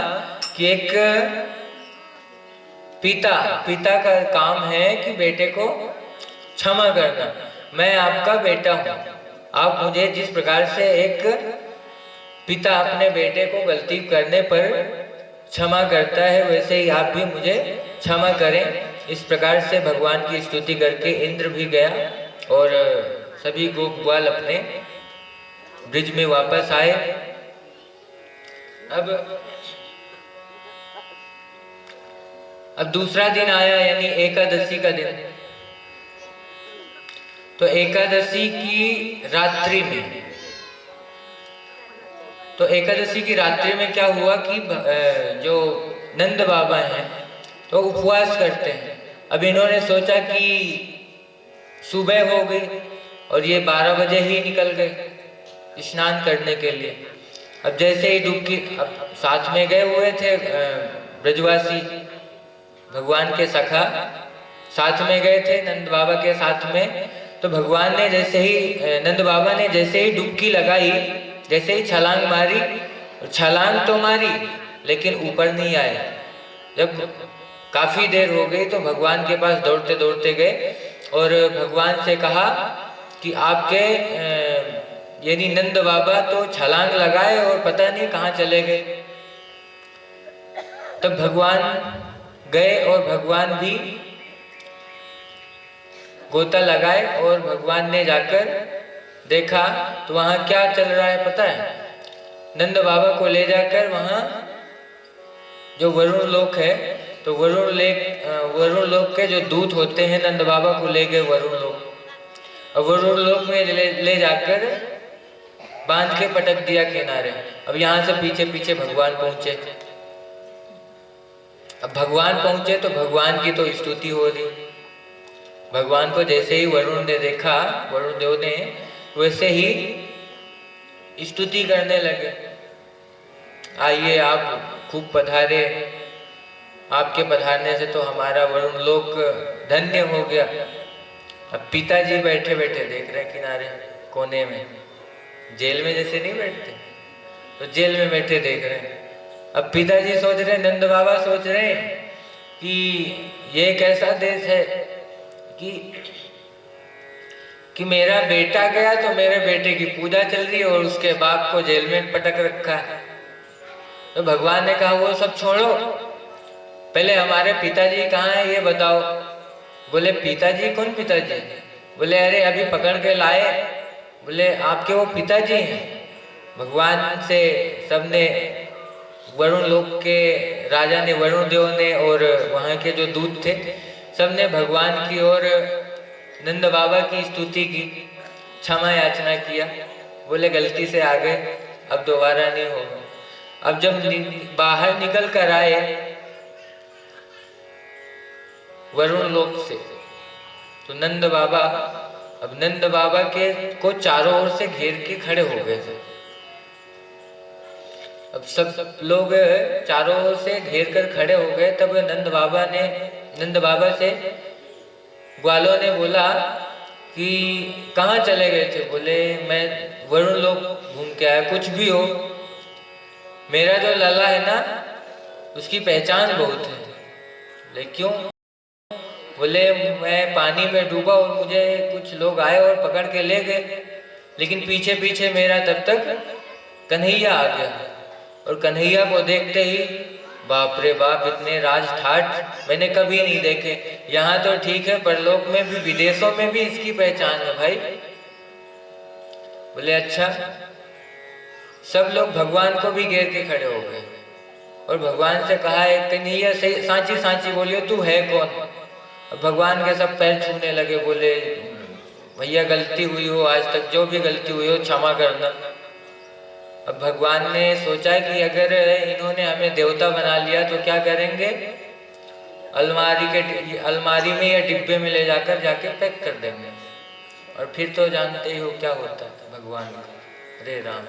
कि एक पिता का काम है कि बेटे को क्षमा करना। मैं आपका बेटा हूं, आप मुझे जिस प्रकार से एक पिता अपने बेटे को गलती करने पर क्षमा करता है, वैसे ही आप भी मुझे क्षमा करें। इस प्रकार से भगवान की स्तुति करके इंद्र भी गया और सभी गोप ग्वाल अपने ब्रिज में वापस आए। अब दूसरा दिन आया, यानी एकादशी का दिन। तो एकादशी की रात्रि में क्या हुआ कि जो नंद बाबा हैं तो उपवास करते हैं। अब इन्होंने सोचा कि सुबह हो गई और ये 12 बजे ही निकल गए स्नान करने के लिए। अब जैसे ही डुबकी, अब साथ में गए हुए थे ब्रजवासी भगवान के सखा, साथ में गए थे नंद बाबा के साथ में। तो भगवान ने जैसे ही नंद बाबा ने जैसे ही डुबकी लगाई, जैसे ही छलांग मारी, छलांग तो मारी लेकिन ऊपर नहीं आए। जब काफी देर हो गई तो भगवान के पास दौड़ते दौड़ते गए और भगवान से कहा कि आपके यानी नंद बाबा तो छलांग लगाए और पता नहीं कहाँ चले गए। तब भगवान गए और भगवान भी गोता लगाए और भगवान ने जाकर देखा तो वहां क्या चल रहा है पता है? नंद बाबा को ले जाकर वहां जो वरुण लोक है, तो वरुण लोक के जो दूत होते हैं नंद बाबा को ले गए वरुण लोक। और वरुण लोक में ले जाकर बांध के पटक दिया किनारे। अब यहाँ से पीछे पीछे भगवान पहुंचे। अब भगवान पहुंचे तो भगवान की तो स्तुति हो रही। भगवान को जैसे ही वरुण ने देखा, वरुण देव ने, वैसे ही स्तुति करने लगे। आइए, आप खूब पधारे, आपके पधारने से तो हमारा वरुण लोक धन्य हो गया। अब पिताजी बैठे बैठे देख रहे किनारे कोने में, जेल में जैसे नहीं बैठते, तो जेल में बैठे देख रहे हैं। अब पिताजी सोच रहे, नंद बाबा सोच रहे कि ये कैसा देश है कि मेरा बेटा गया तो मेरे बेटे की पूजा चल रही है और उसके बाप को जेल में पटक रखा है। तो भगवान ने कहा वो सब छोड़ो, पहले हमारे पिताजी कहाँ हैं ये बताओ। बोले पिताजी? कौन पिताजी? बोले अरे अभी पकड़ के लाए। बोले आपके वो पिताजी हैं? भगवान से सबने, वरुण लोक के राजा ने, वरुण देव ने और वहाँ के जो दूत थे, सबने भगवान की और नंद बाबा की स्तुति की, क्षमा याचना किया। बोले गलती से आ गए, अब दोबारा नहीं होगा। अब जब बाहर निकल कर आए वरुण लोक से, तो नंद बाबा, अब नंद बाबा के को चारों ओर से घेर के खड़े हो गए थे। अब सब लोग चारों ओर से घेर कर खड़े हो गए। तब नंद बाबा से ग्वालों ने बोला कि कहाँ चले गए थे? बोले मैं वरुण लोक घूम के आया। कुछ भी हो, मेरा जो लला है ना, उसकी पहचान बहुत है। बोले क्यों? बोले मैं पानी में डूबा और मुझे कुछ लोग आए और पकड़ के ले गए, लेकिन पीछे पीछे मेरा तब तक कन्हैया आ गया। और कन्हैया को देखते ही बाप रे बाप, इतने राज ठाट मैंने कभी नहीं देखे। यहाँ तो ठीक है, परलोक में भी, विदेशों में भी इसकी पहचान है भाई। बोले अच्छा। सब लोग भगवान को भी घेर के खड़े हो गए और भगवान से कहा है कन्हैया सांची सांची बोलियो तू है कौन? अब भगवान के सब पैर छूने लगे। बोले भैया गलती हुई हो, आज तक जो भी गलती हुई हो क्षमा करना। अब भगवान ने सोचा कि अगर इन्होंने हमें देवता बना लिया तो क्या करेंगे? अलमारी में या डिब्बे में ले जाके पैक कर देंगे। और फिर तो जानते ही हो क्या होता है भगवान का। अरे राम,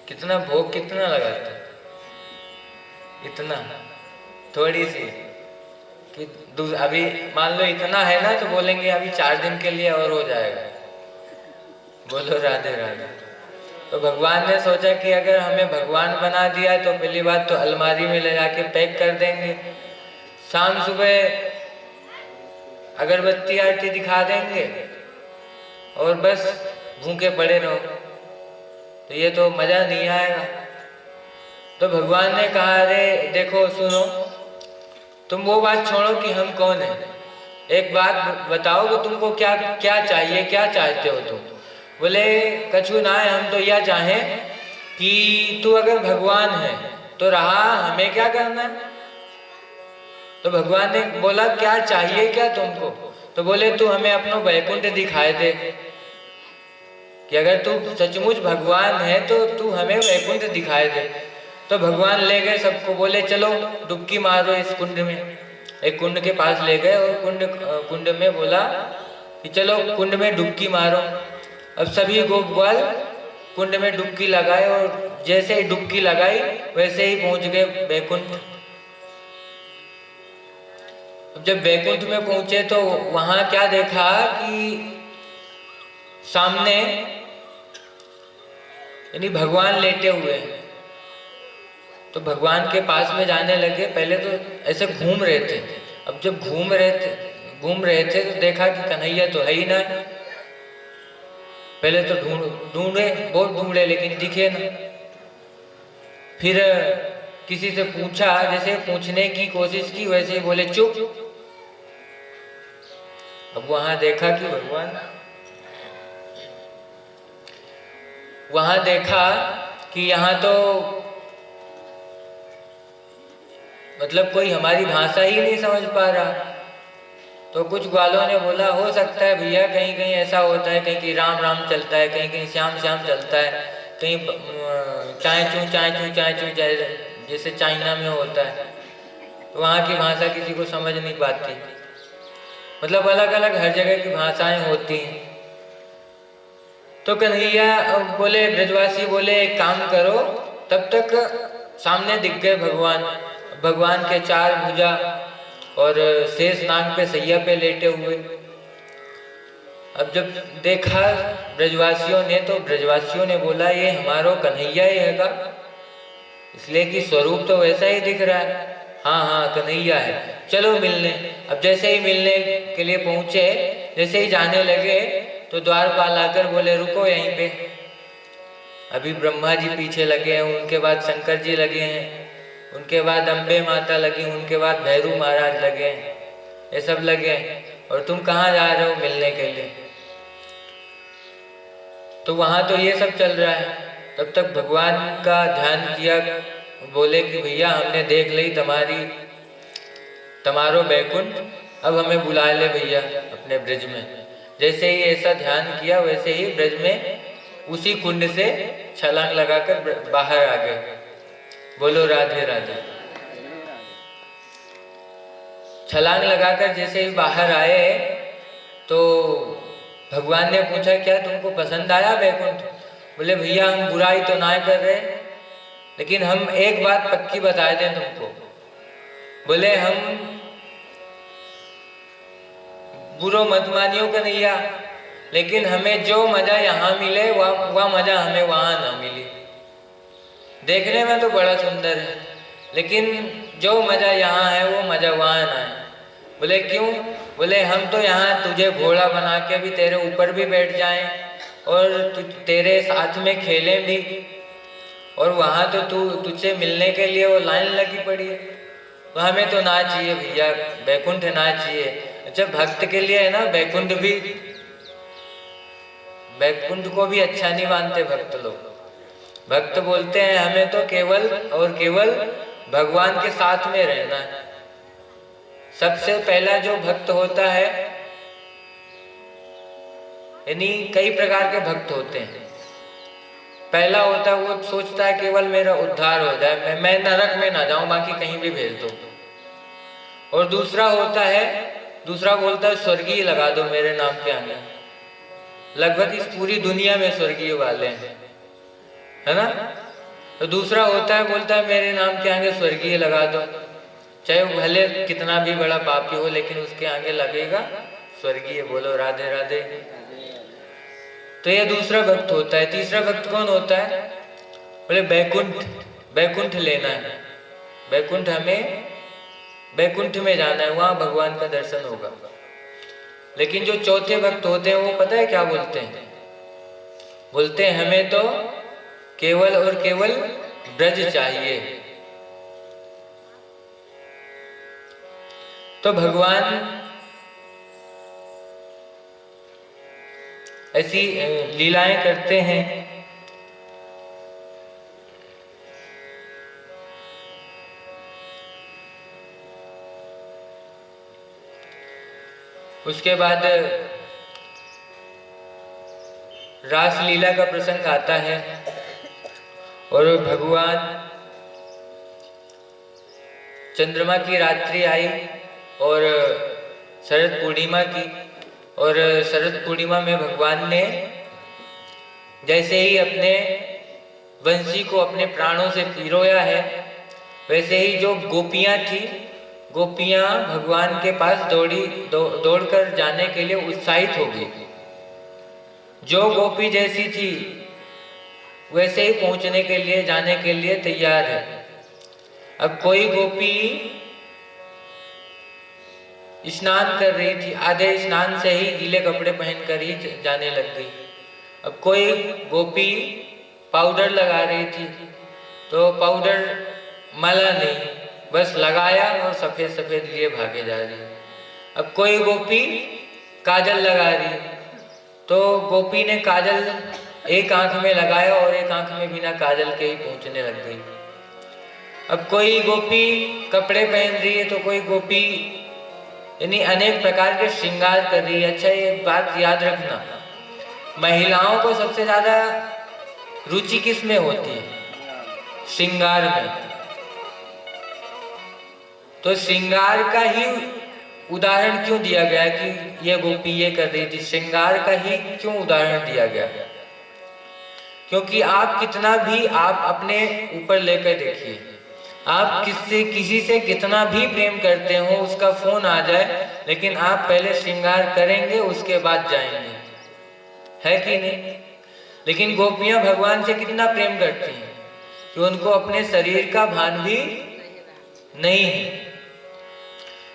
कितना भोग कितना लगाता है, इतना थोड़ी सी कि अभी मान लो इतना है ना, तो बोलेंगे अभी 4 दिन के लिए और हो जाएगा। बोलो राधे राधे। तो भगवान ने सोचा कि अगर हमें भगवान बना दिया तो पहली बात तो अलमारी में ले जाके पैक कर देंगे, शाम सुबह अगरबत्ती आरती दिखा देंगे और बस भूखे पड़े रहो, तो ये तो मजा नहीं आएगा। तो भगवान ने कहा अरे देखो सुनो, तुम वो बात छोड़ो कि हम कौन है, एक बात बताओ कि तुमको क्या क्या चाहिए, क्या चाहते हो तुम। बोले कछु ना है, हम तो यह चाहें कि तू अगर भगवान है तो रहा हमें क्या करना है। तो भगवान ने बोला क्या चाहिए क्या तुमको। तो बोले तू हमें अपना वैकुंठ दिखाए दे, कि अगर तू सचमुच भगवान है तो तू हमें वैकुंठ दिखाए दे। तो भगवान ले गए सबको, बोले चलो डुबकी मारो इस कुंड में। एक कुंड के पास ले गए और कुंड में बोला कि चलो कुंड में डुबकी मारो। अब सभी गोप ग्वाल कुंड में डुबकी लगाए और जैसे ही डुबकी लगाई वैसे ही पहुंच गए वैकुंठ। जब वैकुंठ में पहुंचे तो वहां क्या देखा कि सामने यानी भगवान लेटे हुए हैं। तो भगवान के पास में जाने लगे, पहले तो ऐसे घूम रहे थे। अब जब घूम रहे थे तो देखा कि कन्हैया तो है ही ना। पहले तो ढूंढे, बहुत ढूंढे लेकिन दिखे ना। फिर किसी से पूछा, जैसे पूछने की कोशिश की वैसे ही बोले चुप। अब वहां देखा कि भगवान, वहां देखा कि यहाँ तो मतलब कोई हमारी भाषा ही नहीं समझ पा रहा। तो कुछ ग्वालों ने बोला हो सकता है भैया कहीं कहीं ऐसा होता है, कहीं कहीं राम राम चलता है, कहीं कहीं श्याम श्याम चलता है, कहीं चाय चू जैसे चाइना में होता है, तो वहाँ की भाषा किसी को समझ नहीं पाती। मतलब अलग अलग हर जगह की भाषाएं होती हैं। तो कन्हैया बोले, ब्रजवासी बोले एक काम करो, तब तक सामने दिख गए भगवान। भगवान के चार भुजा और शेष नाग पे सैया पे लेटे हुए। अब जब देखा ब्रजवासियों ने तो ब्रजवासियों ने बोला ये हमारो कन्हैया ही हैगा, इसलिए कि स्वरूप तो वैसा ही दिख रहा है। हाँ हाँ कन्हैया है, चलो मिलने। अब जैसे ही मिलने के लिए पहुंचे, जैसे ही जाने लगे तो द्वारपाल आकर बोले रुको यहीं पे। अभी ब्रह्मा जी पीछे लगे हैं, उनके बाद शंकर जी लगे हैं, उनके बाद अम्बे माता लगी, उनके बाद भैरू महाराज लगे हैं, ये सब लगे हैं, और तुम कहाँ जा रहे हो मिलने के लिए। तो वहां तो ये सब चल रहा है। तब तक भगवान का ध्यान किया, बोले कि भैया हमने देख ली तुम्हारो बैकुंठ, अब हमें बुला ले भैया अपने ब्रज में। जैसे ही ऐसा ध्यान किया वैसे ही ब्रज में उसी कुंड से छलांग लगाकर बाहर आ गए। बोलो राधे राधे। छलांग लगाकर जैसे ही बाहर आए तो भगवान ने पूछा क्या तुमको पसंद आया वैकुंठ। बोले भैया हम बुराई तो ना कर रहे, लेकिन हम एक बात पक्की बता दें तुमको। बोले हम बुरो मत मानियो कन्हैया, लेकिन हमें जो मजा यहाँ मिले वह मजा हमें वहाँ ना मिले। देखने में तो बड़ा सुंदर है, लेकिन जो मजा यहाँ है वो मजा वहाँ ना है। बोले क्यों। बोले हम तो यहाँ तुझे घोड़ा बना के भी तेरे ऊपर भी बैठ जाएं और तेरे साथ में खेलें भी, और वहाँ तो तुझसे मिलने के लिए वो लाइन लगी पड़ी है। तो हमें तो ना चाहिए भैया, बैकुंठ ना चाहिए। अच्छा भक्त के लिए है ना बैकुंठ भी, बैकुंठ को भी अच्छा नहीं मानते भक्त लोग। भक्त बोलते हैं हमें तो केवल और केवल भगवान के साथ में रहना है। सबसे पहला जो भक्त होता है, यानी कई प्रकार के भक्त होते हैं। पहला होता है वो सोचता है केवल मेरा उद्धार हो जाए, मैं नरक में ना जाऊं, बाकी कहीं भी भेज दो। और दूसरा होता है, दूसरा बोलता है स्वर्गीय लगा दो मेरे नाम के आगे। लगभग इस पूरी दुनिया में स्वर्गीय वाले हैं, है ना। तो दूसरा होता है बोलता है मेरे नाम के आगे स्वर्गीय लगा दो, चाहे वो भले कितना भी बड़ा पापी हो लेकिन उसके आगे लगेगा स्वर्गीय। बोलो राधे राधे। तो ये दूसरा भक्त होता है। तीसरा भक्त कौन होता है? बोले बैकुंठ, बैकुंठ लेना है, बैकुंठ, हमें बैकुंठ में जाना है, वहां भगवान का दर्शन होगा। लेकिन जो चौथे भक्त होते हैं वो पता है क्या बोलते हैं? बोलते हैं हमें तो केवल और केवल ब्रज चाहिए। तो भगवान ऐसी लीलाएं करते हैं। उसके बाद रासलीला का प्रसंग आता है और भगवान चंद्रमा की रात्रि आई और शरद पूर्णिमा की, और शरद पूर्णिमा में भगवान ने जैसे ही अपने वंशी को अपने प्राणों से पिरोया है, वैसे ही जो गोपियां थी, गोपियां भगवान के पास दौड़कर जाने के लिए उत्साहित हो गई। जो गोपी जैसी थी वैसे ही पहुंचने के लिए, जाने के लिए तैयार है। अब कोई गोपी स्नान कर रही थी, आधे स्नान से ही गीले कपड़े पहनकर ही जाने लग गई। अब कोई गोपी पाउडर लगा रही थी, तो पाउडर मला नहीं, बस लगाया और सफेद सफेद लिए भागे जा रही। अब कोई गोपी काजल लगा रही, तो गोपी ने काजल एक आंख में लगाया और एक आंख में बिना काजल के ही पहुंचने लग गई। अब कोई गोपी कपड़े पहन रही है, तो कोई गोपी यानी अनेक प्रकार के श्रृंगार कर रही है। अच्छा, ये बात याद रखना, महिलाओं को सबसे ज्यादा रुचि किस में होती है? श्रृंगार में। तो श्रृंगार का ही उदाहरण क्यों दिया गया कि ये गोपी ये कर रही थी? श्रृंगार का ही क्यों उदाहरण दिया गया? क्योंकि आप कितना भी आप अपने ऊपर लेकर देखिए, आप किसी से कितना भी प्रेम करते हो, उसका फोन आ जाए, लेकिन आप पहले श्रृंगार करेंगे, उसके बाद जाएंगे, है कि नहीं? लेकिन गोपियां भगवान से कितना प्रेम करती हैं कि उनको अपने शरीर का भान भी नहीं है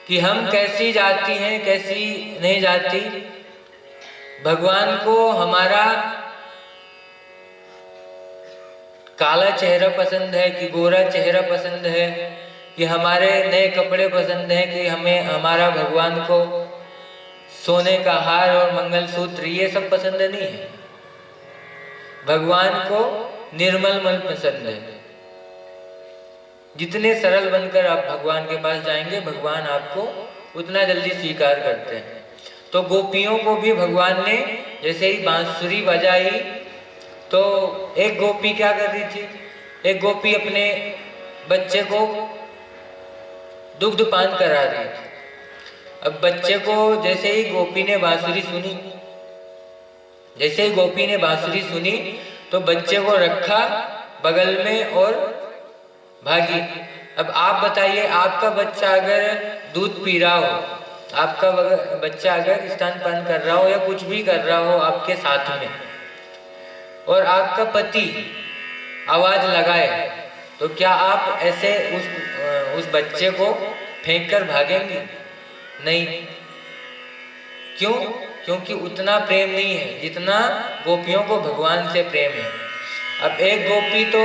कि हम कैसी जाती हैं, कैसी नहीं जाती। भगवान को हमारा काला चेहरा पसंद है कि गोरा चेहरा पसंद है, कि हमारे नए कपड़े पसंद है, कि हमें हमारा भगवान को सोने का हार और मंगलसूत्र ये सब पसंद नहीं है। भगवान को निर्मल मन पसंद है। जितने सरल बनकर आप भगवान के पास जाएंगे, भगवान आपको उतना जल्दी स्वीकार करते हैं। तो गोपियों को भी भगवान ने जैसे ही बांसुरी बजाई, तो एक गोपी क्या कर रही थी? एक गोपी अपने बच्चे को दुग्ध पान करा रही थी। अब बच्चे को जैसे ही गोपी ने बांसुरी सुनी, जैसे ही गोपी ने बांसुरी सुनी, तो बच्चे को रखा बगल में और भागी। अब आप बताइए, आपका बच्चा अगर दूध पी रहा हो, आपका बच्चा अगर स्तनपान कर रहा हो या कुछ भी कर रहा हो आपके साथ में, और आपका पति आवाज लगाए, तो क्या आप ऐसे उस बच्चे को फेंक कर भागेंगे? नहीं। क्यों? क्योंकि उतना प्रेम नहीं है जितना गोपियों को भगवान से प्रेम है। अब एक गोपी तो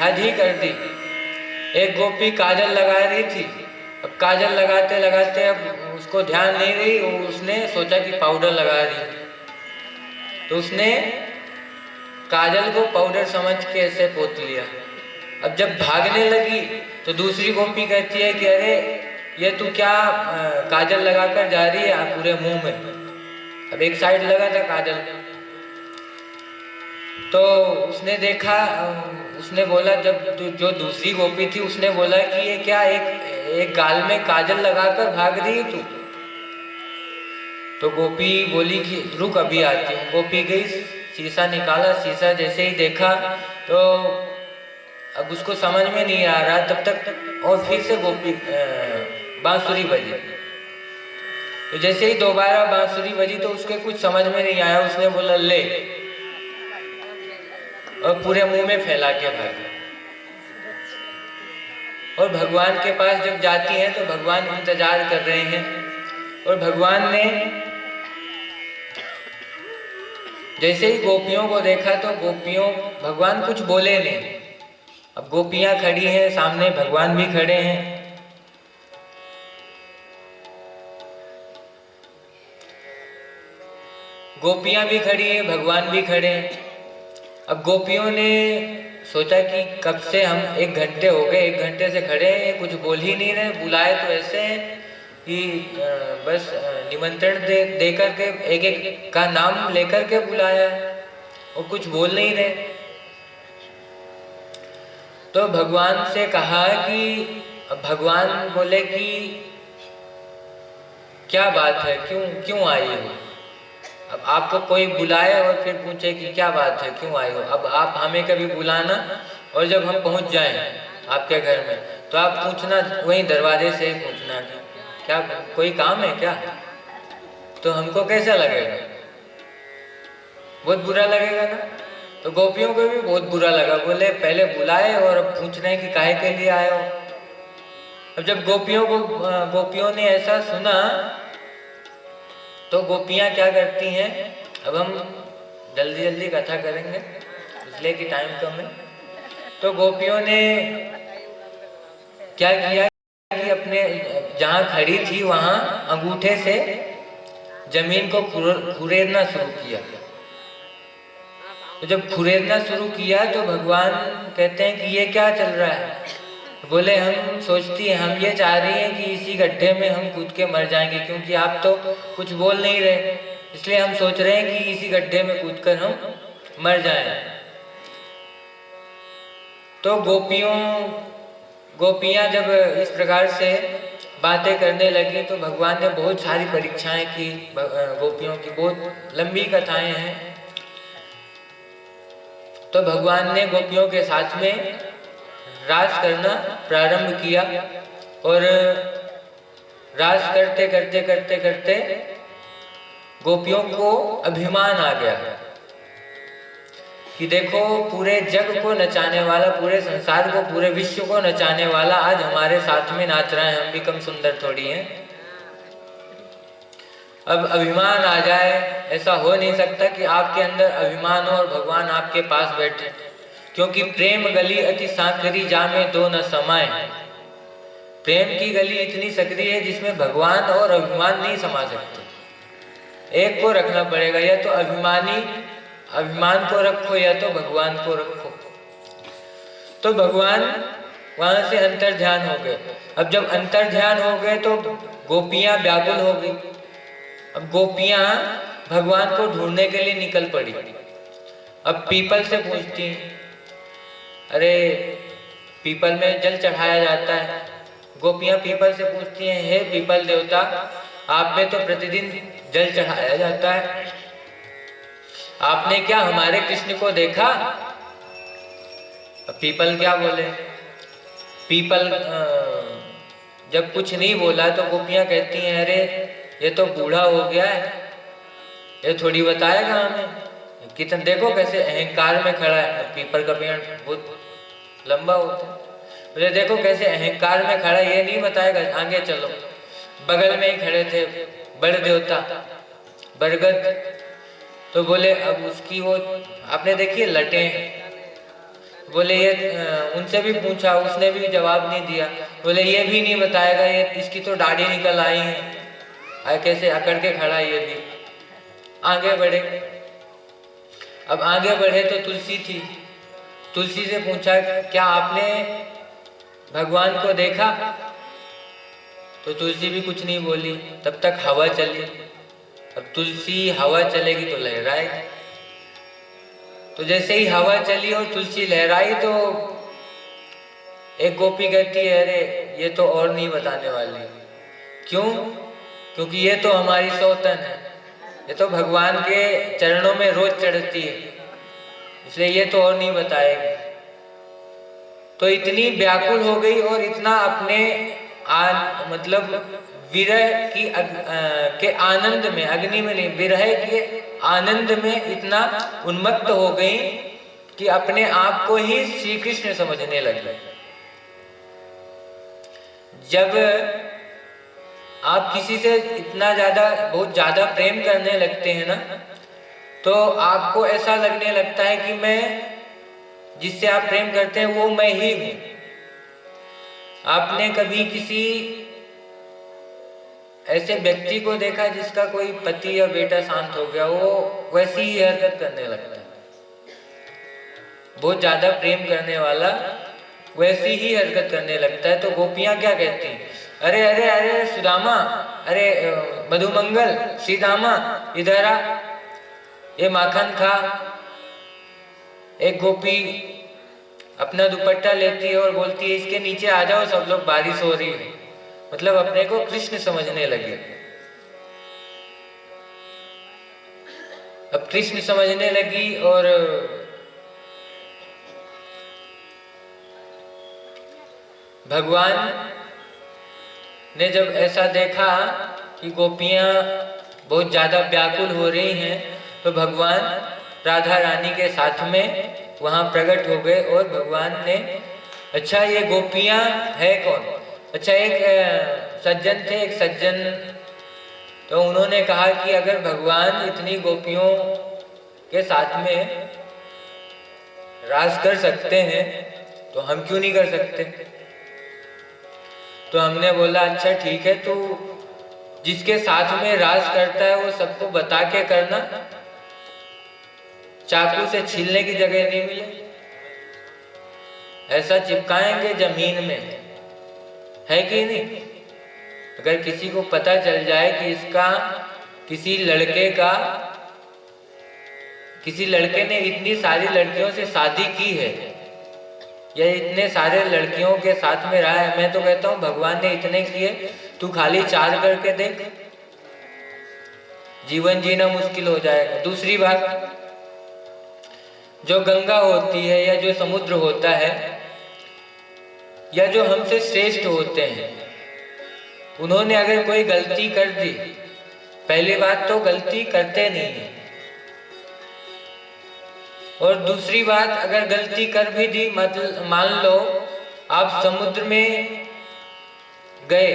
हद ही कर दी। एक गोपी काजल लगा रही थी, अब काजल लगाते लगाते अब उसको ध्यान नहीं रही, उसने सोचा कि पाउडर लगा रही, तो उसने काजल को पाउडर समझ के ऐसे पोत लिया। अब जब भागने लगी तो दूसरी गोपी कहती है कि अरे ये तू क्या काजल लगाकर जा रही है पूरे मुंह में। अब एक साइड लगा था काजल, तो उसने देखा, उसने बोला, जब जो दूसरी गोपी थी उसने बोला कि ये क्या एक गाल में काजल लगाकर भाग रही है तू? तो गोपी बोली कि रुक अभी आती हूँ। गोपी गई, शीशा निकाला, शीशा जैसे ही देखा तो अब उसको समझ में नहीं आ रहा, तब तक और फिर से गोपी बांसुरी बजी। तो जैसे ही दोबारा बांसुरी बजी तो उसके कुछ समझ में नहीं आया, उसने बोला ले, और पूरे मुंह में फैला के भागी। और भगवान के पास जब जाती है तो भगवान इंतजार कर रहे हैं, और भगवान ने जैसे ही गोपियों को देखा तो भगवान कुछ बोले नहीं। अब गोपियां खड़ी हैं सामने, भगवान भी खड़े हैं। गोपियां भी खड़ी हैं, भगवान भी खड़े हैं। अब गोपियों ने सोचा कि कब से हम 1 घंटे हो गए, 1 घंटे से खड़े हैं, कुछ बोल ही नहीं रहे, बुलाए तो ऐसे हैं कि बस निमंत्रण दे करके एक एक का नाम लेकर के बुलाया और कुछ बोल नहीं रहे। तो भगवान से कहा कि भगवान बोले कि क्या बात है, क्यों आई हो? अब आपको कोई बुलाए और फिर पूछे कि क्या बात है, क्यों आई हो? अब आप हमें कभी बुलाना, और जब हम पहुंच जाएं आपके घर में तो आप पूछना, वहीं दरवाजे से ही पूछना कि क्या कोई काम है क्या? तो हमको कैसा लगेगा? बहुत बुरा लगेगा ना। तो गोपियों को भी बहुत बुरा लगा, बोले पहले बुलाए और अब पूछ रहे हैं कि काहे के लिए आए हो। अब जब गोपियों ने ऐसा सुना तो गोपियां क्या करती हैं, अब हम जल्दी जल्दी कथा करेंगे इसलिए कि टाइम कम है। तो गोपियों ने क्या किया कि अपने जहाँ खड़ी थी वहाँ अंगूठे से जमीन को खुरेदना शुरू किया। तो जब खुरेदना शुरू किया तो भगवान कहते हैं कि ये क्या चल रहा है? बोले हम सोचती हैं, हम ये चाह रही हैं कि इसी गड्ढे में हम कूद के मर जाएंगे, क्योंकि आप तो कुछ बोल नहीं रहे, इसलिए हम सोच रहे हैं कि इसी गड्ढे में कूदकर हम मर जाएं। तो गोपियां जब इस प्रकार से बातें करने लगी तो भगवान ने बहुत सारी परीक्षाएं की। गोपियों की बहुत लंबी कथाएं हैं। तो भगवान ने गोपियों के साथ में रास करना प्रारंभ किया, और रास करते करते करते करते गोपियों को अभिमान आ गया कि देखो पूरे जग को नचाने वाला, पूरे संसार को, पूरे विश्व को नचाने वाला आज हमारे साथ में नाच रहा है, हम भी कम सुंदर थोड़ी हैं। अब अभिमान आ जाए, ऐसा हो नहीं सकता कि आपके अंदर अभिमान हो और भगवान आपके पास बैठे, क्योंकि प्रेम गली अति सांकरी जामे दो न समाए। प्रेम की गली इतनी सकरी है जिसमें भगवान और अभिमान नहीं समा सकते। एक को रखना पड़ेगा, या तो अभिमान को रखो या तो भगवान को रखो। तो भगवान वहां से अंतर ध्यान हो गए। अब जब अंतर ध्यान हो गए तो गोपियां व्याकुल हो गई। अब गोपियां भगवान को ढूंढने के लिए निकल पड़ी। अब पीपल से पूछती, अरे पीपल में जल चढ़ाया जाता है। गोपियां पीपल से पूछती हैं, हे पीपल देवता, आप में तो प्रतिदिन जल चढ़ाया जाता है, आपने क्या हमारे कृष्ण को देखा? पीपल क्या बोले? पीपल जब कुछ नहीं बोला तो गोपियां कहती हैं, अरे ये तो बूढ़ा हो गया है, ये थोड़ी बताएगा हमें। कितना देखो कैसे अहंकार में खड़ा है। पीपल का पेड़ बहुत लंबा होता है, बोले देखो कैसे अहंकार में खड़ा है, ये नहीं बताएगा, आगे चलो। बगल में ही खड़े थे बड़ देवता बरगद, तो बोले अब उसकी वो आपने देखी लटे, बोले ये उनसे भी पूछा, उसने भी जवाब नहीं दिया। बोले ये भी नहीं बताएगा, ये इसकी तो दाढ़ी निकल आई है, कैसे अकड़ के खड़ा है ये भी। आगे बढ़े। अब आगे बढ़े तो तुलसी थी। तुलसी से पूछा, क्या आपने भगवान को देखा? तो तुलसी भी कुछ नहीं बोली। तब तक हवा चली। अब तुलसी हवा चलेगी तो लहराएगी। तो जैसे ही हवा चली और तुलसी लहराई तो एक गोपी कहती है, अरे ये तो और नहीं बताने वाली। क्यों? क्योंकि ये तो हमारी सौतन है, ये तो भगवान के चरणों में रोज चढ़ती है, इसलिए ये तो और नहीं बताएगी। तो इतनी व्याकुल हो गई और इतना अपने मतलब विरह की के आनंद में, अग्नि में नहीं, विरह के आनंद में इतना उन्मत्त हो गई कि अपने आप को ही श्री कृष्ण समझने लग गए। जब आप किसी से इतना ज्यादा, बहुत ज्यादा प्रेम करने लगते हैं ना, तो आपको ऐसा लगने लगता है कि मैं, जिससे आप प्रेम करते हैं वो मैं ही हूं। आपने कभी किसी ऐसे व्यक्ति को देखा जिसका कोई पति या बेटा शांत हो गया, वो वैसी ही हरकत करने लगता है। बहुत ज्यादा प्रेम करने वाला वैसी ही हरकत करने लगता है। तो गोपियां क्या कहती हैं, अरे अरे अरे सुदामा, अरे मधुमंगल, सीदामा, इधर आ, ये माखन खा। एक गोपी अपना दुपट्टा लेती है और बोलती है, इसके नीचे आ जाओ सब लोग, बारिश हो रही है। मतलब अपने को कृष्ण समझने लगे। अब कृष्ण समझने लगी और भगवान ने जब ऐसा देखा कि गोपियां बहुत ज्यादा व्याकुल हो रही हैं, तो भगवान राधा रानी के साथ में वहां प्रकट हो गए और भगवान ने, अच्छा ये गोपियां है कौन? अच्छा एक सज्जन थे, एक सज्जन, तो उन्होंने कहा कि अगर भगवान इतनी गोपियों के साथ में रास कर सकते हैं तो हम क्यों नहीं कर सकते? तो हमने बोला अच्छा ठीक है, तो जिसके साथ में रास करता है वो सबको बता के करना, चाकू से छीलने की जगह नहीं मिले, ऐसा चिपकाएंगे जमीन में, है कि नहीं? अगर किसी को पता चल जाए कि इसका किसी लड़के ने इतनी सारी लड़कियों से शादी की है या इतने सारे लड़कियों के साथ में रहा है, मैं तो कहता हूँ भगवान ने इतने किए, तू खाली 4 करके देख, जीवन जीना मुश्किल हो जाएगा। दूसरी बात, जो गंगा होती है या जो समुद्र होता है या जो हमसे श्रेष्ठ होते हैं, उन्होंने अगर कोई गलती कर दी, पहली बात तो गलती करते नहीं है, और दूसरी बात अगर गलती कर भी दी, मतलब मान लो आप समुद्र में गए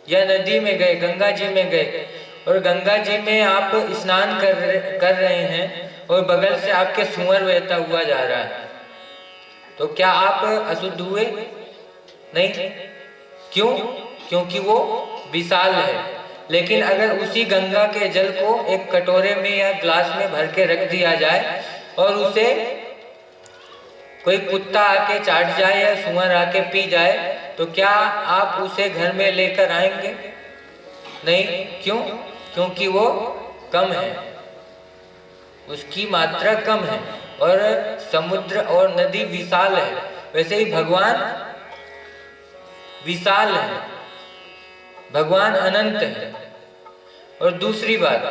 या नदी में गए, गंगा जी में गए, और गंगा जी में आप स्नान कर रहे हैं और बगल से आपके सुअर बहता हुआ जा रहा है, तो क्या आप अशुद्ध हुए? नहीं। क्यों? क्योंकि वो विशाल है। लेकिन अगर उसी गंगा के जल को एक कटोरे में या ग्लास में भर के रख दिया जाए और उसे कोई कुत्ता आके चाट जाए या सुअर आके पी जाए, तो क्या आप उसे घर में लेकर आएंगे? नहीं। क्यों? क्योंकि वो कम है, उसकी मात्रा कम है, और समुद्र और नदी विशाल है, वैसे ही भगवान विशाल है, भगवान अनंत है। और दूसरी बात,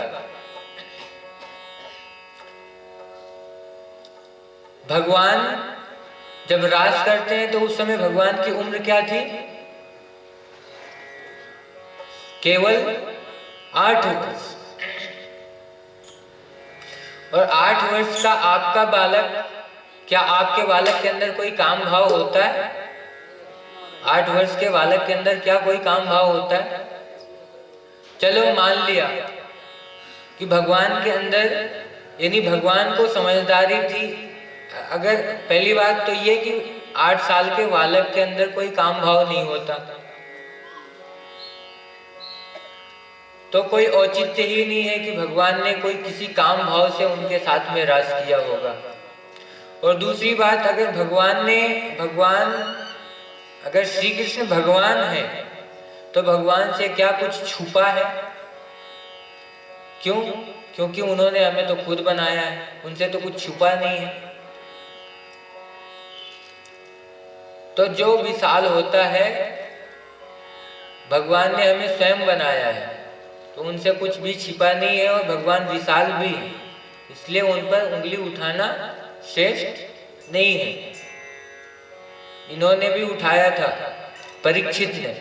भगवान जब राज करते हैं तो उस समय भगवान की उम्र क्या थी? केवल 8 वर्ष। और 8 वर्ष का आपका बालक, क्या आपके बालक के अंदर कोई काम भाव होता है? 8 वर्ष के बालक के अंदर क्या कोई काम भाव होता है? चलो मान लिया कि भगवान के अंदर, यानी भगवान को समझदारी थी। अगर पहली बात तो ये कि 8 साल के बालक के अंदर कोई काम भाव नहीं होता, तो कोई औचित्य ही नहीं है कि भगवान ने कोई किसी काम भाव से उनके साथ में राज किया होगा। और दूसरी बात, अगर श्री कृष्ण भगवान है तो भगवान से क्या कुछ छुपा है? क्यों? क्योंकि उन्होंने हमें तो खुद बनाया है, उनसे तो कुछ छुपा नहीं है। तो जो विशाल होता है, भगवान ने हमें स्वयं बनाया है, तो उनसे कुछ भी छिपा नहीं है, और भगवान विशाल भी है, इसलिए उन पर उंगली उठाना श्रेष्ठ नहीं है। इन्होंने भी उठाया था, परीक्षित ने।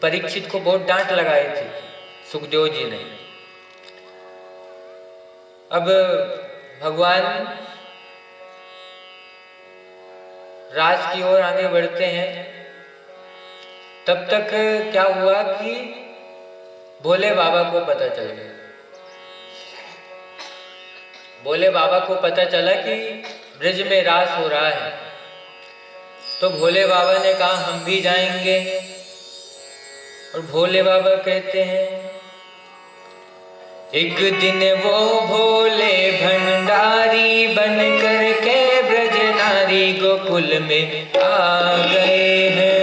परीक्षित को बहुत डांट लगाई थी सुखदेव जी ने। अब भगवान राज की ओर आगे बढ़ते हैं। तब तक क्या हुआ कि भोले बाबा को पता चल गया। भोले बाबा को पता चला कि ब्रज में रास हो रहा है। तो भोले बाबा ने कहा हम भी जाएंगे। और भोले बाबा कहते हैं एक दिन वो भोले भंडारी बन कर के ब्रज नारी गोकुल में आ गए हैं।